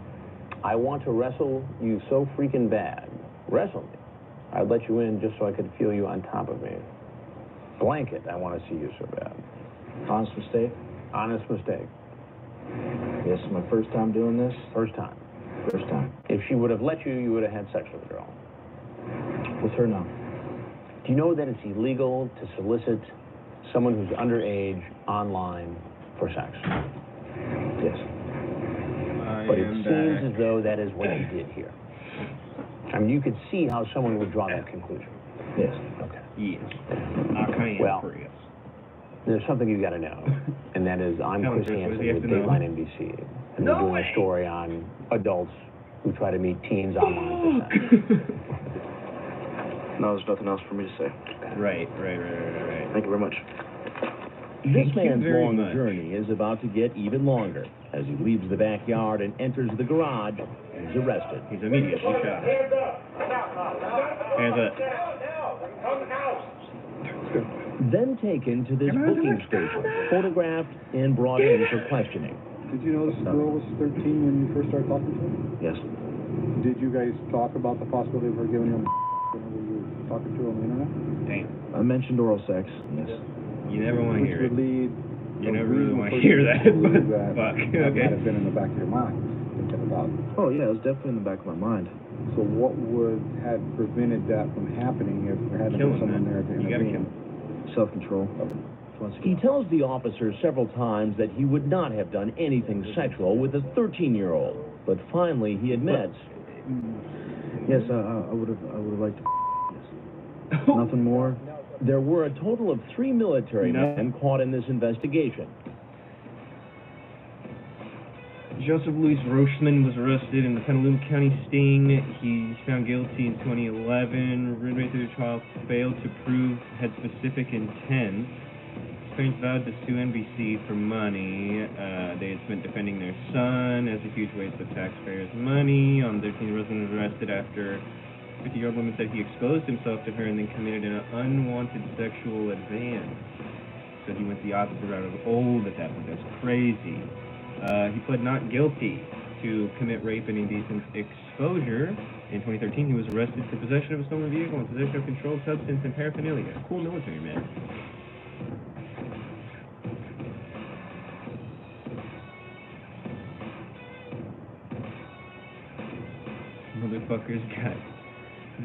I want to wrestle you so freaking bad. Wrestle me. I'd let you in just so I could feel you on top of me. Blanket, I want to see you so bad. honest mistake. Honest mistake. This is my first time doing this. First time. First time. If she would have let you, you would have had sex with the girl. With her, no. Do you know that it's illegal to solicit someone who's underage online for sex? Yes. But it seems as though that is what you did here. I mean, you could see how someone would draw that conclusion. Yes. Okay. Yes. I can't Well, for you. there's something you got to know, and that is I'm Chris Hansen with Dateline NBC, and we're doing a story on adults who try to meet teens online for sex. No, there's nothing else for me to say. Right. Thank you very much. This man's long journey is about to get even longer. As he leaves the backyard and enters the garage, he's arrested. He's immediately shot. Hands up. Then taken to this booking station, photographed and brought in for questioning. Did you know this girl was 13 when you first started talking to her? Yes. Did you guys talk about the possibility of her giving you whenever you were talking to her on the internet? Damn. I mentioned oral sex. Yes. You never want to hear it. You never really want to hear that, but fuck. That Okay. might have been in the back of your mind, thinking about it. Oh, yeah, it was definitely in the back of my mind. So what would have prevented that from happening if there hadn't been someone there to You gotta kill intervene? him. Self-control. He tells the officer several times that he would not have done anything sexual with a 13-year-old, but finally he admits. Yes, I would have liked to. Yes. Nothing more. There were a total of 3 military men caught in this investigation. Joseph Louis Rochman was arrested in the Petaluma County sting. He's found guilty in 2011. Midway through the trial, failed to prove had specific intent. His parents vowed to sue NBC for money. They had spent defending their son as a huge waste of taxpayers' money. 13-year-old was arrested after 50-year-old woman said he exposed himself to her and then committed an unwanted sexual advance. So he went the opposite route of old at that point. That's crazy. He pled not guilty to commit rape and indecent exposure. In 2013, he was arrested for possession of a stolen vehicle and possession of controlled substance and paraphernalia. Cool military man.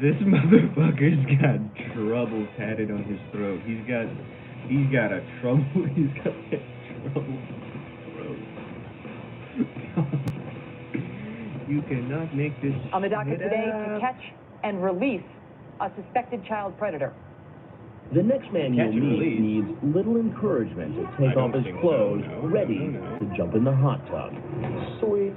This motherfucker's got trouble tatted on his throat. He's got a trouble. He's got a trouble throat. You cannot make this. On the docket today, to catch and release a suspected child predator. The next man you'll meet needs little encouragement to take off his clothes, ready to jump in the hot tub. Sweet.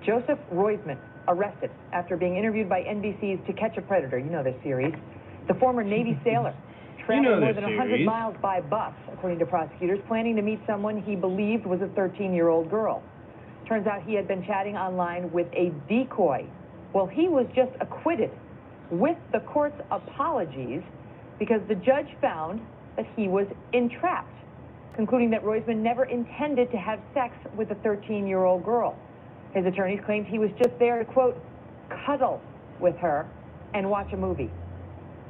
Joseph Roisman, arrested after being interviewed by NBC's To Catch a Predator. You know this series. The former Navy sailor traveled more than 100 miles by bus, according to prosecutors, planning to meet someone he believed was a 13-year-old girl. Turns out he had been chatting online with a decoy. Well, he was just acquitted with the court's apologies because the judge found that he was entrapped, concluding that Roisman never intended to have sex with a 13-year-old girl. His attorneys claimed he was just there to, quote, cuddle with her and watch a movie.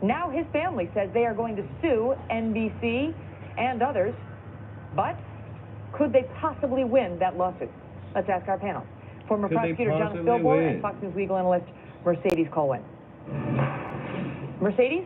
Now his family says they are going to sue NBC and others, but could they possibly win that lawsuit? Let's ask our panel. Former Could they prosecutor Jonathan possibly Filbor win? and Fox News legal analyst Mercedes Colwyn. Mercedes,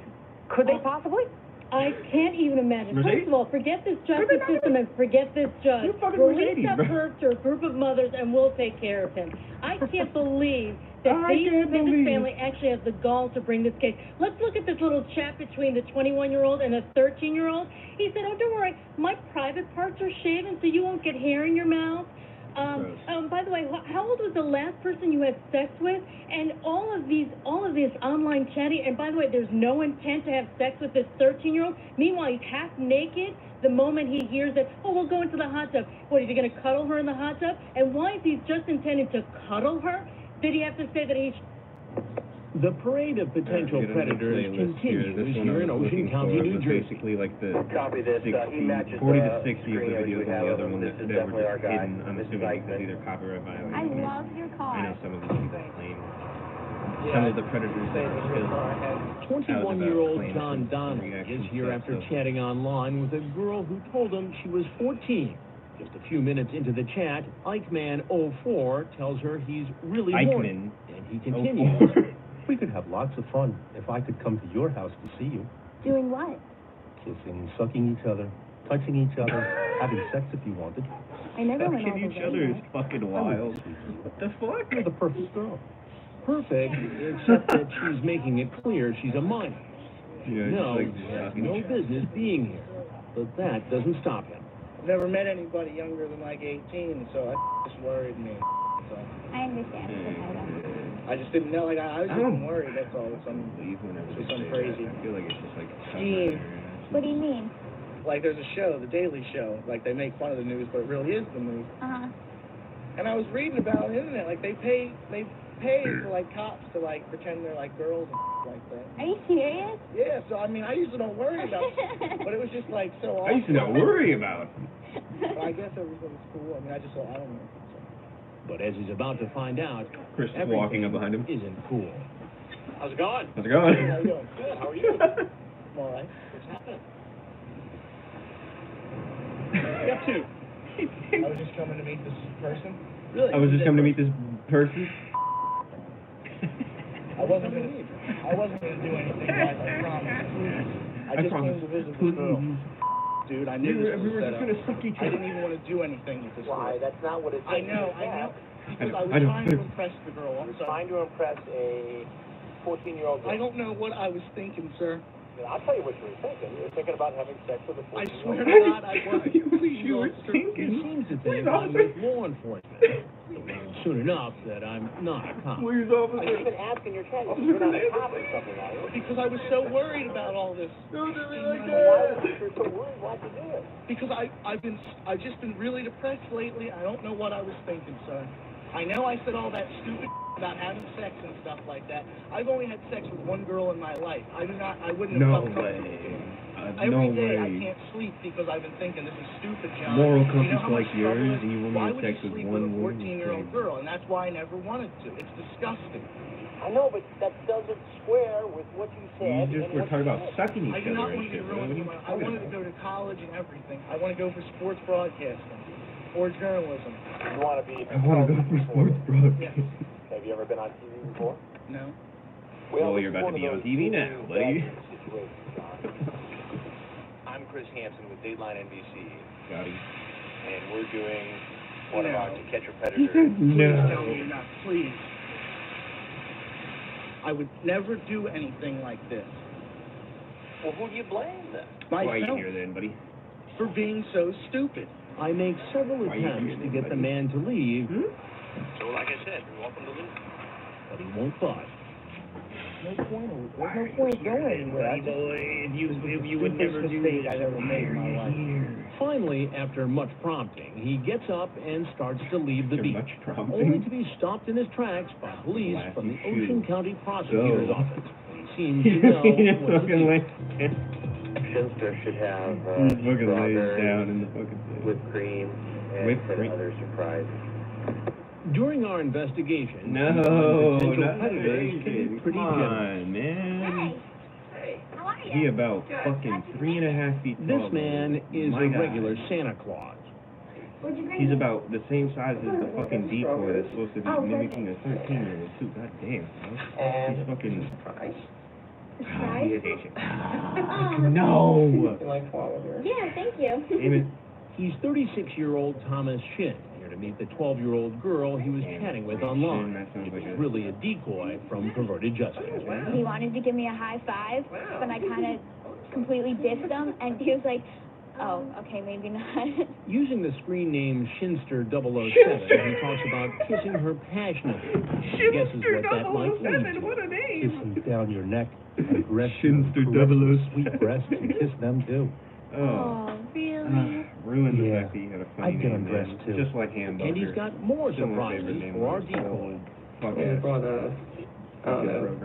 could they possibly? I can't even imagine. Mercedes? First of all, forget this justice system and forget this judge. You're fucking Release Mercedes, that bro. perp to a group of mothers and we'll take care of him. I can't believe that I can't this believe. family actually has the gall to bring this case. Let's look at this little chat between the 21-year-old and the 13-year-old. He said, oh, don't worry, my private parts are shaven so you won't get hair in your mouth. By the way, how old was the last person you had sex with? And all of this online chatting, and by the way, there's no intent to have sex with this 13-year-old. Meanwhile, he's half naked the moment he hears that, oh, we'll go into the hot tub. What, is he going to cuddle her in the hot tub? And why is he just intending to cuddle her? Did he have to say that he's... The parade of potential predators continues here in Ocean County, New Jersey. Basically like the Copy this. 60, He matches 40 to the 60 of the screen as we videos and the have other them. one This that is were definitely our just guy, hidden. I'm Mrs. assuming because Eichmann. either copyright violation. I love your car. I know some of these people claim some of the predators that are still 21-year-old John Donnelly is here after chatting online with a girl who told him she was 14. Just a few minutes into the chat, Eichmann04 tells her he's really horny, and he continues. We could have lots of fun if I could come to your house to see you. Doing what? Kissing, sucking each other, touching each other, having sex if you wanted. I never went all Fucking the each way other is yet. fucking wild. What the fuck? You're the perfect girl. Perfect, except that she's making it clear she's a minor. Yeah, No, just he has like no business being here, but that doesn't stop him. I've never met anybody younger than like 18, so that just worried me. So I understand. I just didn't know. Like I was just worried. That's all. Some crazy. I feel like it's just like scheme. What do you mean? Like there's a show, The Daily Show. Like they make fun of the news, but it really is the news. And I was reading about it on the internet. Like they pay for like cops to like pretend they're like girls and like that. Are you serious? Yeah. So I mean, I usually don't worry about it, but it was just like so. I used to not worry about. But I guess everything's cool. I mean, I don't know. But as he's about to find out, Chris is walking up behind him. Isn't cool. How's it going? How's it going? How you doing? Good. How are you? I'm all right. What's happening? Get to. I was just coming to meet this person. Really? I was just coming to meet this person. I wasn't gonna do anything, guys. I promise. I just came to visit this girl. Dude, I knew this was we were set just up. gonna suck each I other. didn't even want to do anything with this girl. Why? That's not what it I says. know. Because I was trying to impress the girl. I'm sorry. Trying to impress a 14-year-old girl. I don't know what I was thinking, sir. I'll tell you what you were thinking. You were thinking about having sex with a 14-year-old. I swear to God, I wasn't. You were thinking. He seems to think I'm with law enforcement. Soon enough that I'm not a cop. You've been asking your cat. You're not a cop or something, are you? Because I was so worried about all this. Why would you so worried? Why'd you do it? Because I've just been really depressed lately. I don't know what I was thinking, son. I know I said all that stupid about having sex and stuff like that. I've only had sex with one girl in my life. I wouldn't have felt comfortable. Every day I can't sleep because I've been thinking this is stupid, John. Moral You know compass how much like yours, trouble it is? and you want Why to would sex you with sleep one with a woman? 14-year-old girl? And that's why I never wanted to. It's disgusting. I know, but that doesn't square with what you said. You just were talking about sucking I each do other not and want to be shit. ruined. I wanted to go to college and everything. I want to go for sports broadcasting or journalism. You want to be. I want to go for sports broadcasting. Have you ever been on TV before? No. Well, you're about to be on TV now, buddy. I'm Chris Hansen with Dateline NBC. Got him. And we're doing one of our To Catch a He Predator. said Please no. tell me you're not. Please. I would never do anything like this. Well, who do you blame then? Why are you Myself. here then, buddy? For being so stupid. I make several Why are you attempts here, to get the buddy? man to leave, So, like I said, you're welcome to leave. but he won't budge. There's no point going anywhere. If you would never do mistake I've ever made in my life. Finally, after much prompting, he gets up and starts to leave the After beach, much prompting? only to be stopped in his tracks by police from the Ocean County Prosecutor's Go. Office. He seems to know what to do. Shinster should have Fucking lays strawberry, down in the fucking thing. whipped cream, and Whipped some cream. other surprises. During our investigation, No, potential not predators can be pretty Come generous. on, man. Hey, how are you? He about fucking 3.5 feet tall. This man is My a God. regular Santa Claus. What'd you grade He's me? about the same size as the fucking decoy that's supposed to be mimicking a 13-year-old too. God damn, bro. He's fucking... Surprise? He is Asian. Oh, No! yeah, thank you. Damn it. He's 36-year-old Thomas Shin, here to meet the 12-year-old girl he was chatting with online. It was really a decoy from perverted justice. He wanted to give me a high five, but I kind of completely dissed him, and he was like, oh, okay, maybe not. Using the screen name Shinster007, he talks about kissing her passionately. He guesses what that might lead to. What a name! Kiss them down your neck, and caress your sweet breasts, and kiss them too. Oh, really? Ruined the fact that he had a funny I'd get name, undressed man. too. Just like Hamburger. And he's got more Still my surprises favorite name for our was decoy. Fuck He ass. brought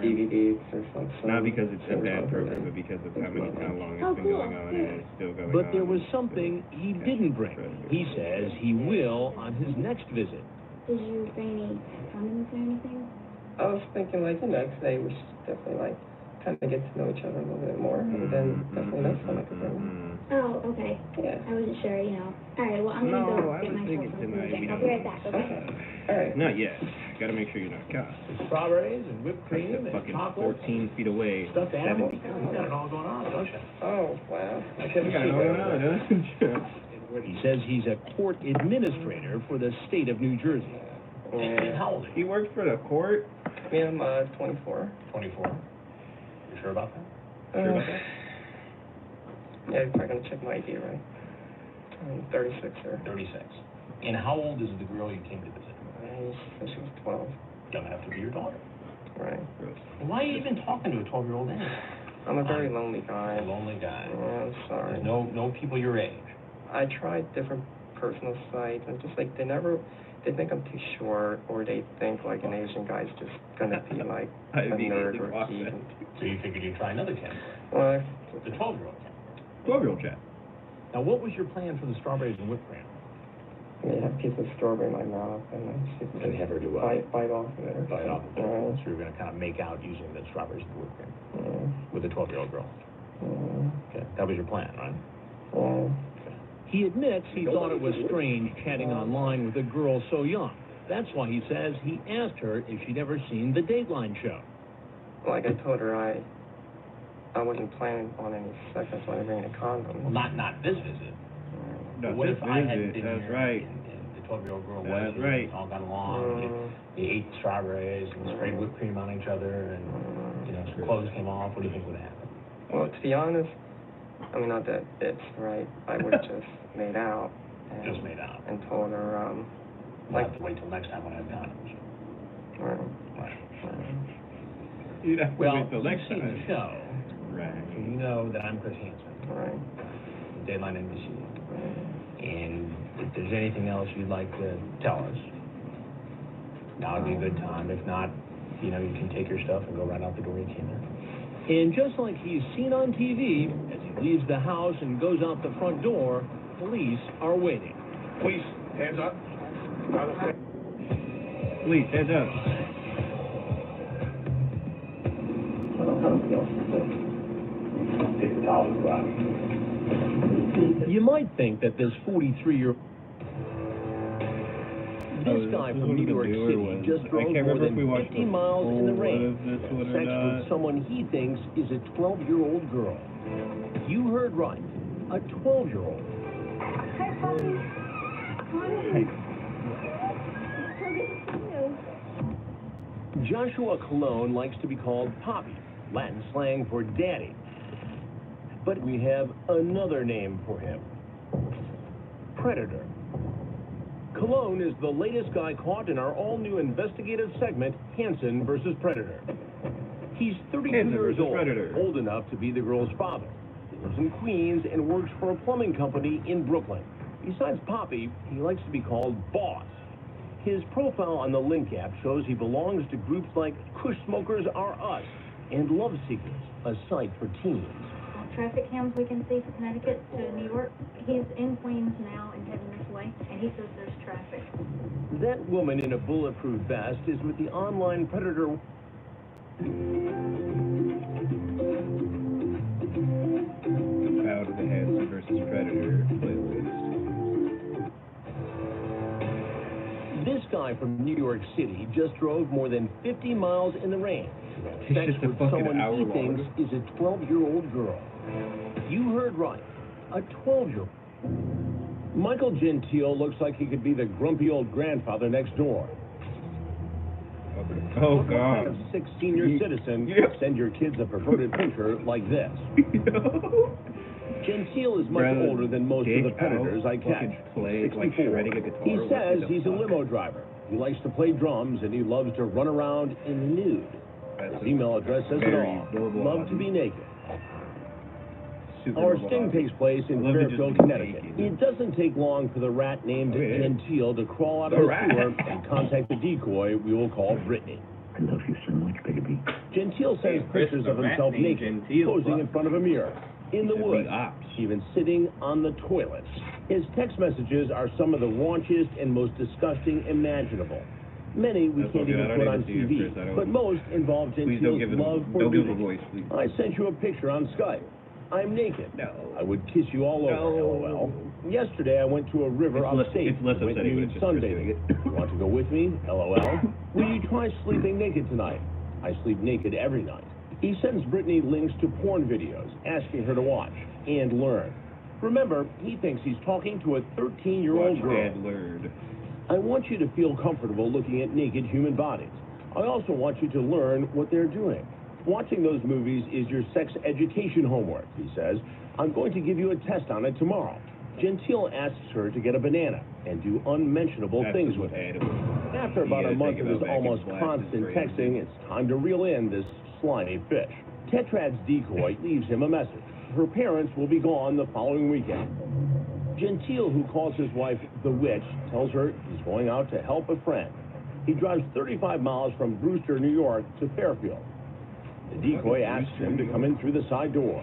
DVDs or something. Not because it's a bad program, but because of how long it's been going on and it's still going on. But there was something he didn't bring. He says he will on his next visit. Did you bring any condoms or anything? I was thinking, like, the next day we should definitely, like, kind of get to know each other a little bit more, and then definitely next time I could bring. Oh, okay. Yeah. I wasn't sure, you know. All right, well, I'm going to go get myself some food. I'll be right back, okay? All right. Not yet. Gotta make sure you're not caught. Strawberries and whipped cream and Fucking chocolate. 14 feet away. Stuffed animals. 70. You got it all going on, don't you? Oh, wow. I You couldn't got it see all that. going on, huh? He says he's a court administrator for the state of New Jersey. Yeah. How old is He works for the court? Yeah, I'm 24. 24. You sure about that? Sure about that? Yeah, you're probably gonna check my ID, right? I'm 36, sir. 36. And how old is the girl you came to visit? She was 12. Young enough to be your daughter. Right. Why are you even talking to a 12-year-old anyway? I'm a very lonely guy. Lonely guy. Yeah, I'm sorry. There's no people your age. I tried different personal sites, and just like they think I'm too short, or they think like an Asian guy's just gonna be like a nerd or a geek. So you figured you'd try another category. Well, The 12-year-old category. 12-year-old chat. Now, what was your plan for the strawberries and whipped cream? I have a piece of strawberry in my mouth, and then she And have her do what? bite off of it. Bite off of it. Yeah. So you're going to kind of make out using the strawberries and whipped cream Yeah. with the 12-year-old girl. Yeah. Okay, that was your plan, right? Yeah. He admits he thought it was strange chatting online with a girl so young. That's why he says he asked her if she'd ever seen the Dateline show. Like I told her, I wasn't planning on any sex. That's why I bring a condom. Well, not this visit. No, What if this I hadn't visit, been that's here right. and the 12-year-old girl was That's here, right. all got along, they ate strawberries and sprayed whipped cream on each other, and some clothes came off? What do you think would happen? Well, to be honest, I mean, not that it's right. I would have just made out. And, Just made out. And told her, We'll have to wait till next time when I have condoms. Right. You'd have to Well, wait till you've next seen time. the show, Right. so you know that I'm Chris Hansen, Right. Dateline NBC. And if there's anything else you'd like to tell us, now would be a good time. If not, you can take your stuff and go right out the door you came in. And just like he's seen on TV, as he leaves the house and goes out the front door, police are waiting. Please, hands up. Please, heads up. Take the towel and go out. You might think that this 43-year-old... This guy from New York City just drove more than 50 miles in the rain to have sex with someone he thinks is a 12-year-old girl. You heard right, a 12-year-old. Hi, Poppy. Joshua Colon likes to be called Poppy, Latin slang for daddy. But we have another name for him. Predator. Colon is the latest guy caught in our all-new investigative segment, Hansen versus Predator. He's 32 years old enough to be the girl's father. He lives in Queens and works for a plumbing company in Brooklyn. Besides Poppy, he likes to be called Boss. His profile on the Link app shows he belongs to groups like Kush Smokers Are Us and Love Seekers, a site for teens. Traffic cams we can see from Connecticut to New York. He's in Queens now and heading this way, and he says there's traffic. That woman in a bulletproof vest is with the online predator. Bow to the Hansen versus Predator playlist. guy from New York City just drove more than 50 miles in the rain. Sex with someone he thinks is a 12-year-old girl. You heard right, a 12-year-old. Michael Gentile looks like he could be the grumpy old grandfather next door. Oh, what kind of sick senior citizen send your kids a perverted picture like this? Gentile is much older than most of the predators I catch. 64. He says he's a limo driver. He likes to play drums and he loves to run around in the nude. His email address says it all. Love to be naked. Our sting takes place in Fairfield, Connecticut. It doesn't take long for the rat named Gentile to crawl out of the sewer and contact the decoy we will call Brittany. I love you so much, baby. Gentile sends pictures of himself naked, posing in front of a mirror, in the woods, even sitting on the toilet. His text messages are some of the raunchiest and most disgusting imaginable. Many we can't even put on TV, but most involve Gentile's love for nudity. I sent you a picture on Skype. I'm naked. No. I would kiss you all over, LOL. Yesterday, I went to a river upstate. Went nude sunbathing. You want to go with me? LOL. Will you try sleeping naked tonight? I sleep naked every night. He sends Brittany links to porn videos, asking her to watch and learn. Remember, he thinks he's talking to a 13-year-old girl. And learn. I want you to feel comfortable looking at naked human bodies. I also want you to learn what they're doing. Watching those movies is your sex education homework, he says. I'm going to give you a test on it tomorrow. Gentile asks her to get a banana and do unmentionable things with it. After about a month of his almost constant texting, it's time to reel in this slimy fish. Tetrad's decoy leaves him a message. Her parents will be gone the following weekend. Gentile, who calls his wife the witch, tells her he's going out to help a friend. He drives 35 miles from Brewster, New York to Fairfield. The decoy asks him to come in through the side door.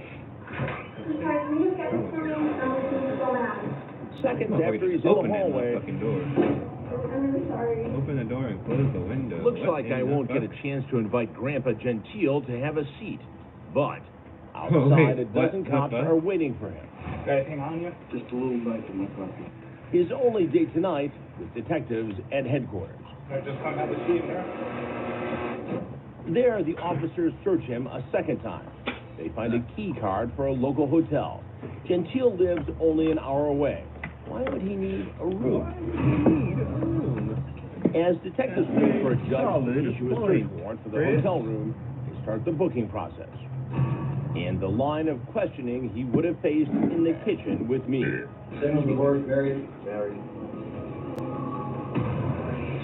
Seconds after he's in the hallway, I'm really sorry. Open the door and close the window. Looks like I won't get a chance to invite Grandpa Gentile to have a seat. But outside, a dozen cops are waiting for him. Anything on you? Just a little bite in my coffee. His only date tonight with detectives at headquarters. I just don't have a seat here. There, the officers search him a second time. They find a key card for a local hotel. Gentile lives only an hour away. Why would he need a room? As detectives wait for a judge to issue a search warrant for the hotel room, they start the booking process. And the line of questioning he would have faced in the kitchen with me. Single, divorced, married? Married.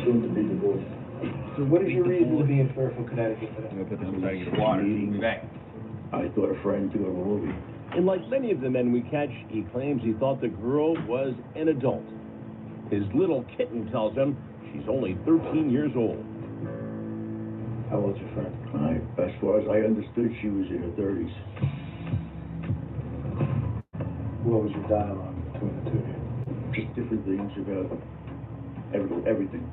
Soon to be divorced. So what is your reason to be in Fairfield, Connecticut today? I'm going to put this inside and get water. We'll be back. I thought a friend to go to a movie. And like many of the men we catch, he claims he thought the girl was an adult. His little kitten tells him she's only 13 years old. How old's your friend? As far as I understood, she was in her 30s. What was your dialogue between the two of you? Just different things about everything.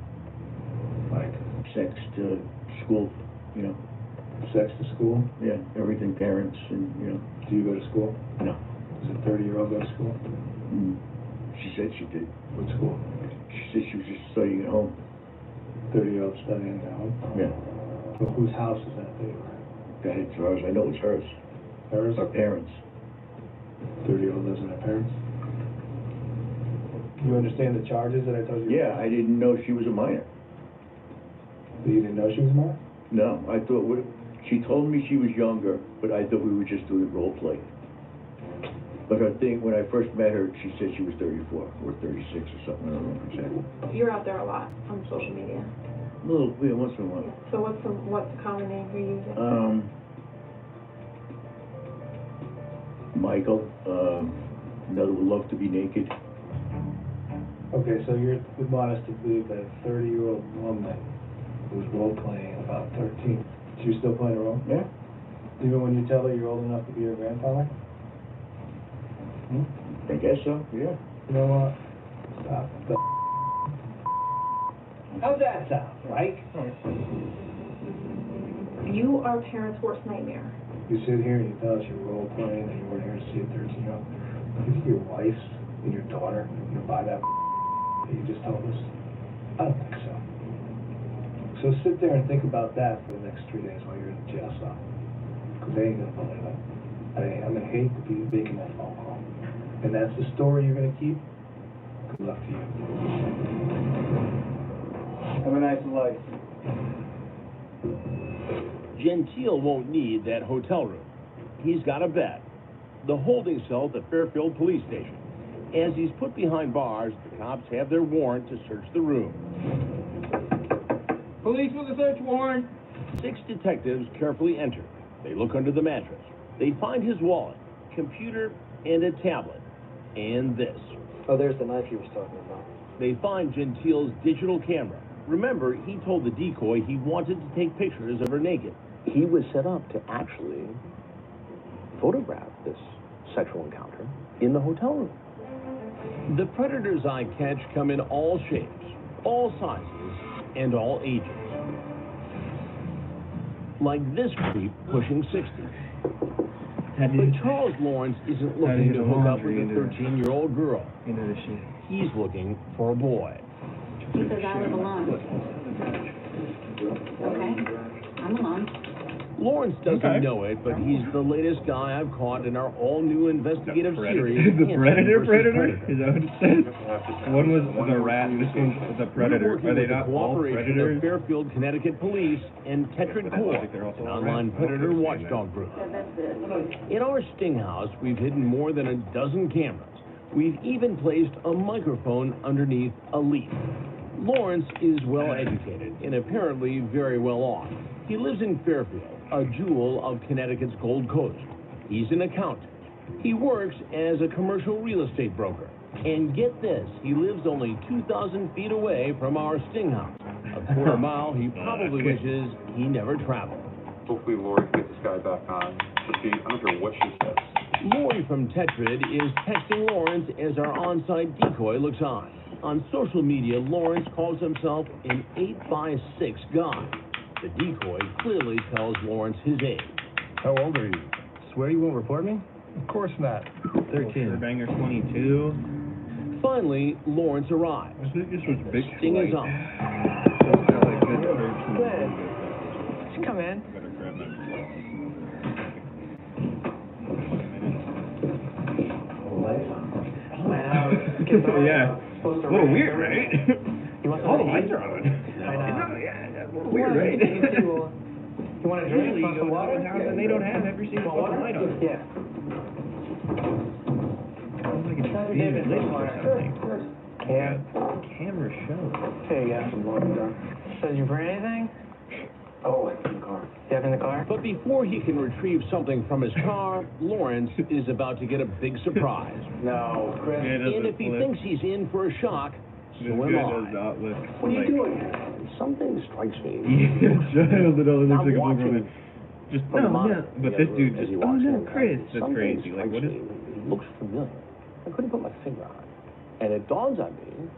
Like sex to school, you know. Sex to school? Yeah, everything, parents, and, you know. Do you go to school? No. Does a 30-year-old go to school? She said she did. What school? She said she was just studying at home. 30-year-old studying at home? Yeah. Well, whose house is that they were at? As far as I know, it's hers. Hers? Her parents. 30-year-old lives with her parents? You understand the charges that I told you? Yeah, I didn't know she was a minor. You didn't know she was a minor? No, I thought, she told me she was younger, but I thought we were just doing role play. But her thing, when I first met her, she said she was 34 or 36 or something, I don't remember exactly. You're out there a lot on social media. A little, yeah, once in a while. So what's the common name you're using? Michael, another would love to be naked. Okay, so you want us to believe that a 30-year-old woman who's role-playing at about 13, she's still playing a role? Yeah. Even when you tell her you're old enough to be her grandfather? I guess so, yeah. You know what? Stop. How's that sound, right? You are parents' worst nightmare. You sit here and you tell us you're role-playing and you weren't here to see a 13-year-old. You think your wife and your daughter, you buy that you just told us? I don't think so. So sit there and think about that for the next 3 days while you're in the jail cell. Because they ain't gonna believe it. I'm gonna hate to be making that phone call. And that's the story you're gonna keep? Good luck to you. Have a nice life. Gentile won't need that hotel room. He's got a bed. The holding cell at the Fairfield police station. As he's put behind bars, the cops have their warrant to search the room. Police with a search warrant. 6 detectives carefully enter. They look under the mattress. They find his wallet, computer, and a tablet. And this. Oh, there's the knife you was talking about. They find Gentile's digital camera. Remember, he told the decoy he wanted to take pictures of her naked. He was set up to actually photograph this sexual encounter in the hotel room. The predators I catch come in all shapes, all sizes, and all ages. Like this creep pushing 60. But Charles Lawrence isn't looking to hook up with a 13-year-old girl. He's looking for a boy. He says I live alone. Okay, I'm alone. Lawrence doesn't know it, but he's the latest guy I've caught in our all-new investigative series. The Predator? Is that what it says? One was the rat, this one's the Predator. Are they not all predators? Of Fairfield, Connecticut Police and Tetrad Corps, an online predator watchdog group. In our sting house, we've hidden more than a dozen cameras. We've even placed a microphone underneath a leaf. Lawrence is well educated and apparently very well off. He lives in Fairfield, a jewel of Connecticut's Gold Coast. He's an accountant. He works as a commercial real estate broker. And get this, he lives only 2,000 feet away from our sting house. A quarter mile he probably wishes he never traveled. Hopefully Lori can get this guy back on. I don't care what she says. Lori from Tetrad is texting Lawrence as our on-site decoy looks on. On social media, Lawrence calls himself an 8x6 guy. The decoy clearly tells Lawrence his age. How old are you? Swear you won't report me? Of course not. 13. Banger 22. Finally, Lawrence arrives. This was big. Sting is on. Good. Just come in. Yeah. A little weird, right? All the lights are on. I know. Yeah, a little weird, right? You want to drink? Usually you go to someone's house and they don't have every single fucking light on. Yeah. Sounds like it's being lit or something. Yeah. Camera show. Here you go. So did you bring anything? Oh, it's in the car. You have in the car? But before he can retrieve something from his car, Lawrence is about to get a big surprise. No, Chris. And if he thinks he's in for a shock, so am I. What are you doing here? Something strikes me. Child, it all looks like a watching woman. Just no. But this dude just, oh no, Chris, that's crazy. Like, what is? It looks familiar. I couldn't put my finger on it. And it dawns on me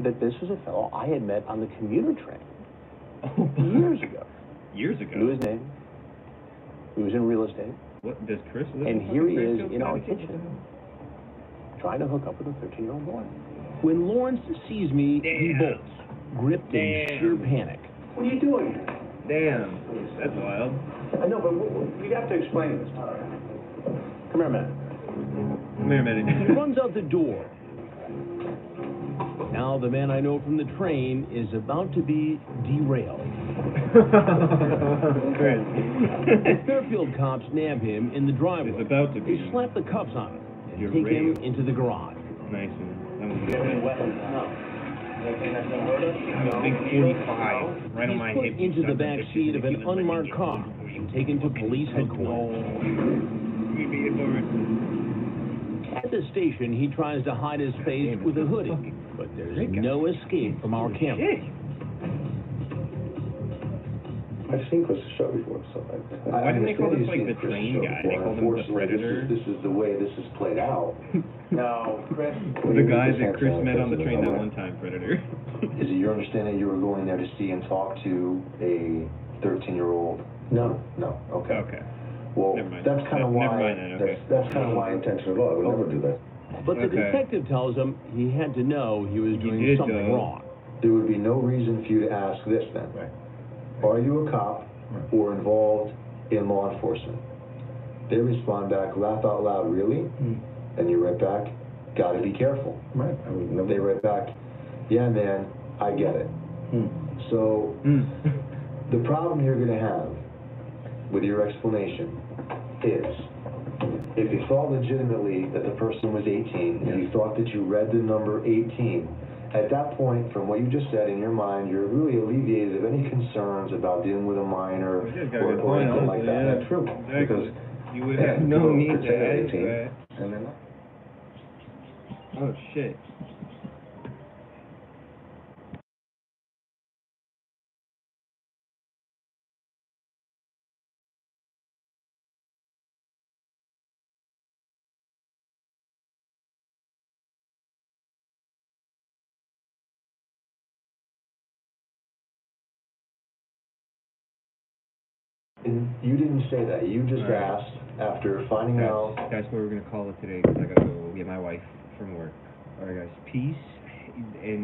that this is a fellow I had met on the commuter train years ago. Years ago? Knew his name. He was in real estate. What, does Chris live and here he is in our kitchen, trying to hook up with a 13-year-old boy. When Lawrence sees me, he bolts, gripped in sheer panic. What are you doing here? Damn, that's wild. I know, but we have to explain this. Come here a minute. Come here a minute. He runs out the door. Now the man I know from the train is about to be derailed. The Fairfield cops nab him in the driveway. It's about to be. They slap the cuffs on him and take him into the garage. Nice. Any weapons? No. Anything that's gonna hurt us? Big 45 right on my hip. He's put into the back seat of an unmarked car and taken to police headquarters. At the station, he tries to hide his face with a hoodie, but there's no escape from our camera. I've seen Chris' show before, so why didn't they call this like the train guy? They called him the Predator. This is the way this is played out. No, Chris. The guys that Chris met on the train that one time, Predator. Is it your understanding you were going there to see and talk to a 13-year-old? No. No. Okay. Okay. Well, that's kind of why. That's kind of why intentional law. I would never do that. But the detective tells him he had to know he was doing something wrong. There would be no reason for you to ask this then. Right. are you a cop or involved in law enforcement? They respond back, laugh out loud, really? And you write back, gotta be careful. Right. They write back, yeah, man, I get it. So, the problem you're gonna have with your explanation is, if you thought legitimately that the person was 18, and you thought that you read the number 18, at that point, from what you just said in your mind, you're really alleviated of any concerns about dealing with a minor or anything like that. Yeah. That's true. Exactly. Because You would have no need to ask 18, that. and then Oh, shit. And you didn't say that. You just asked after finding out. That's where we're going to call it today, because I got to go get my wife from work. All right, guys. Peace. And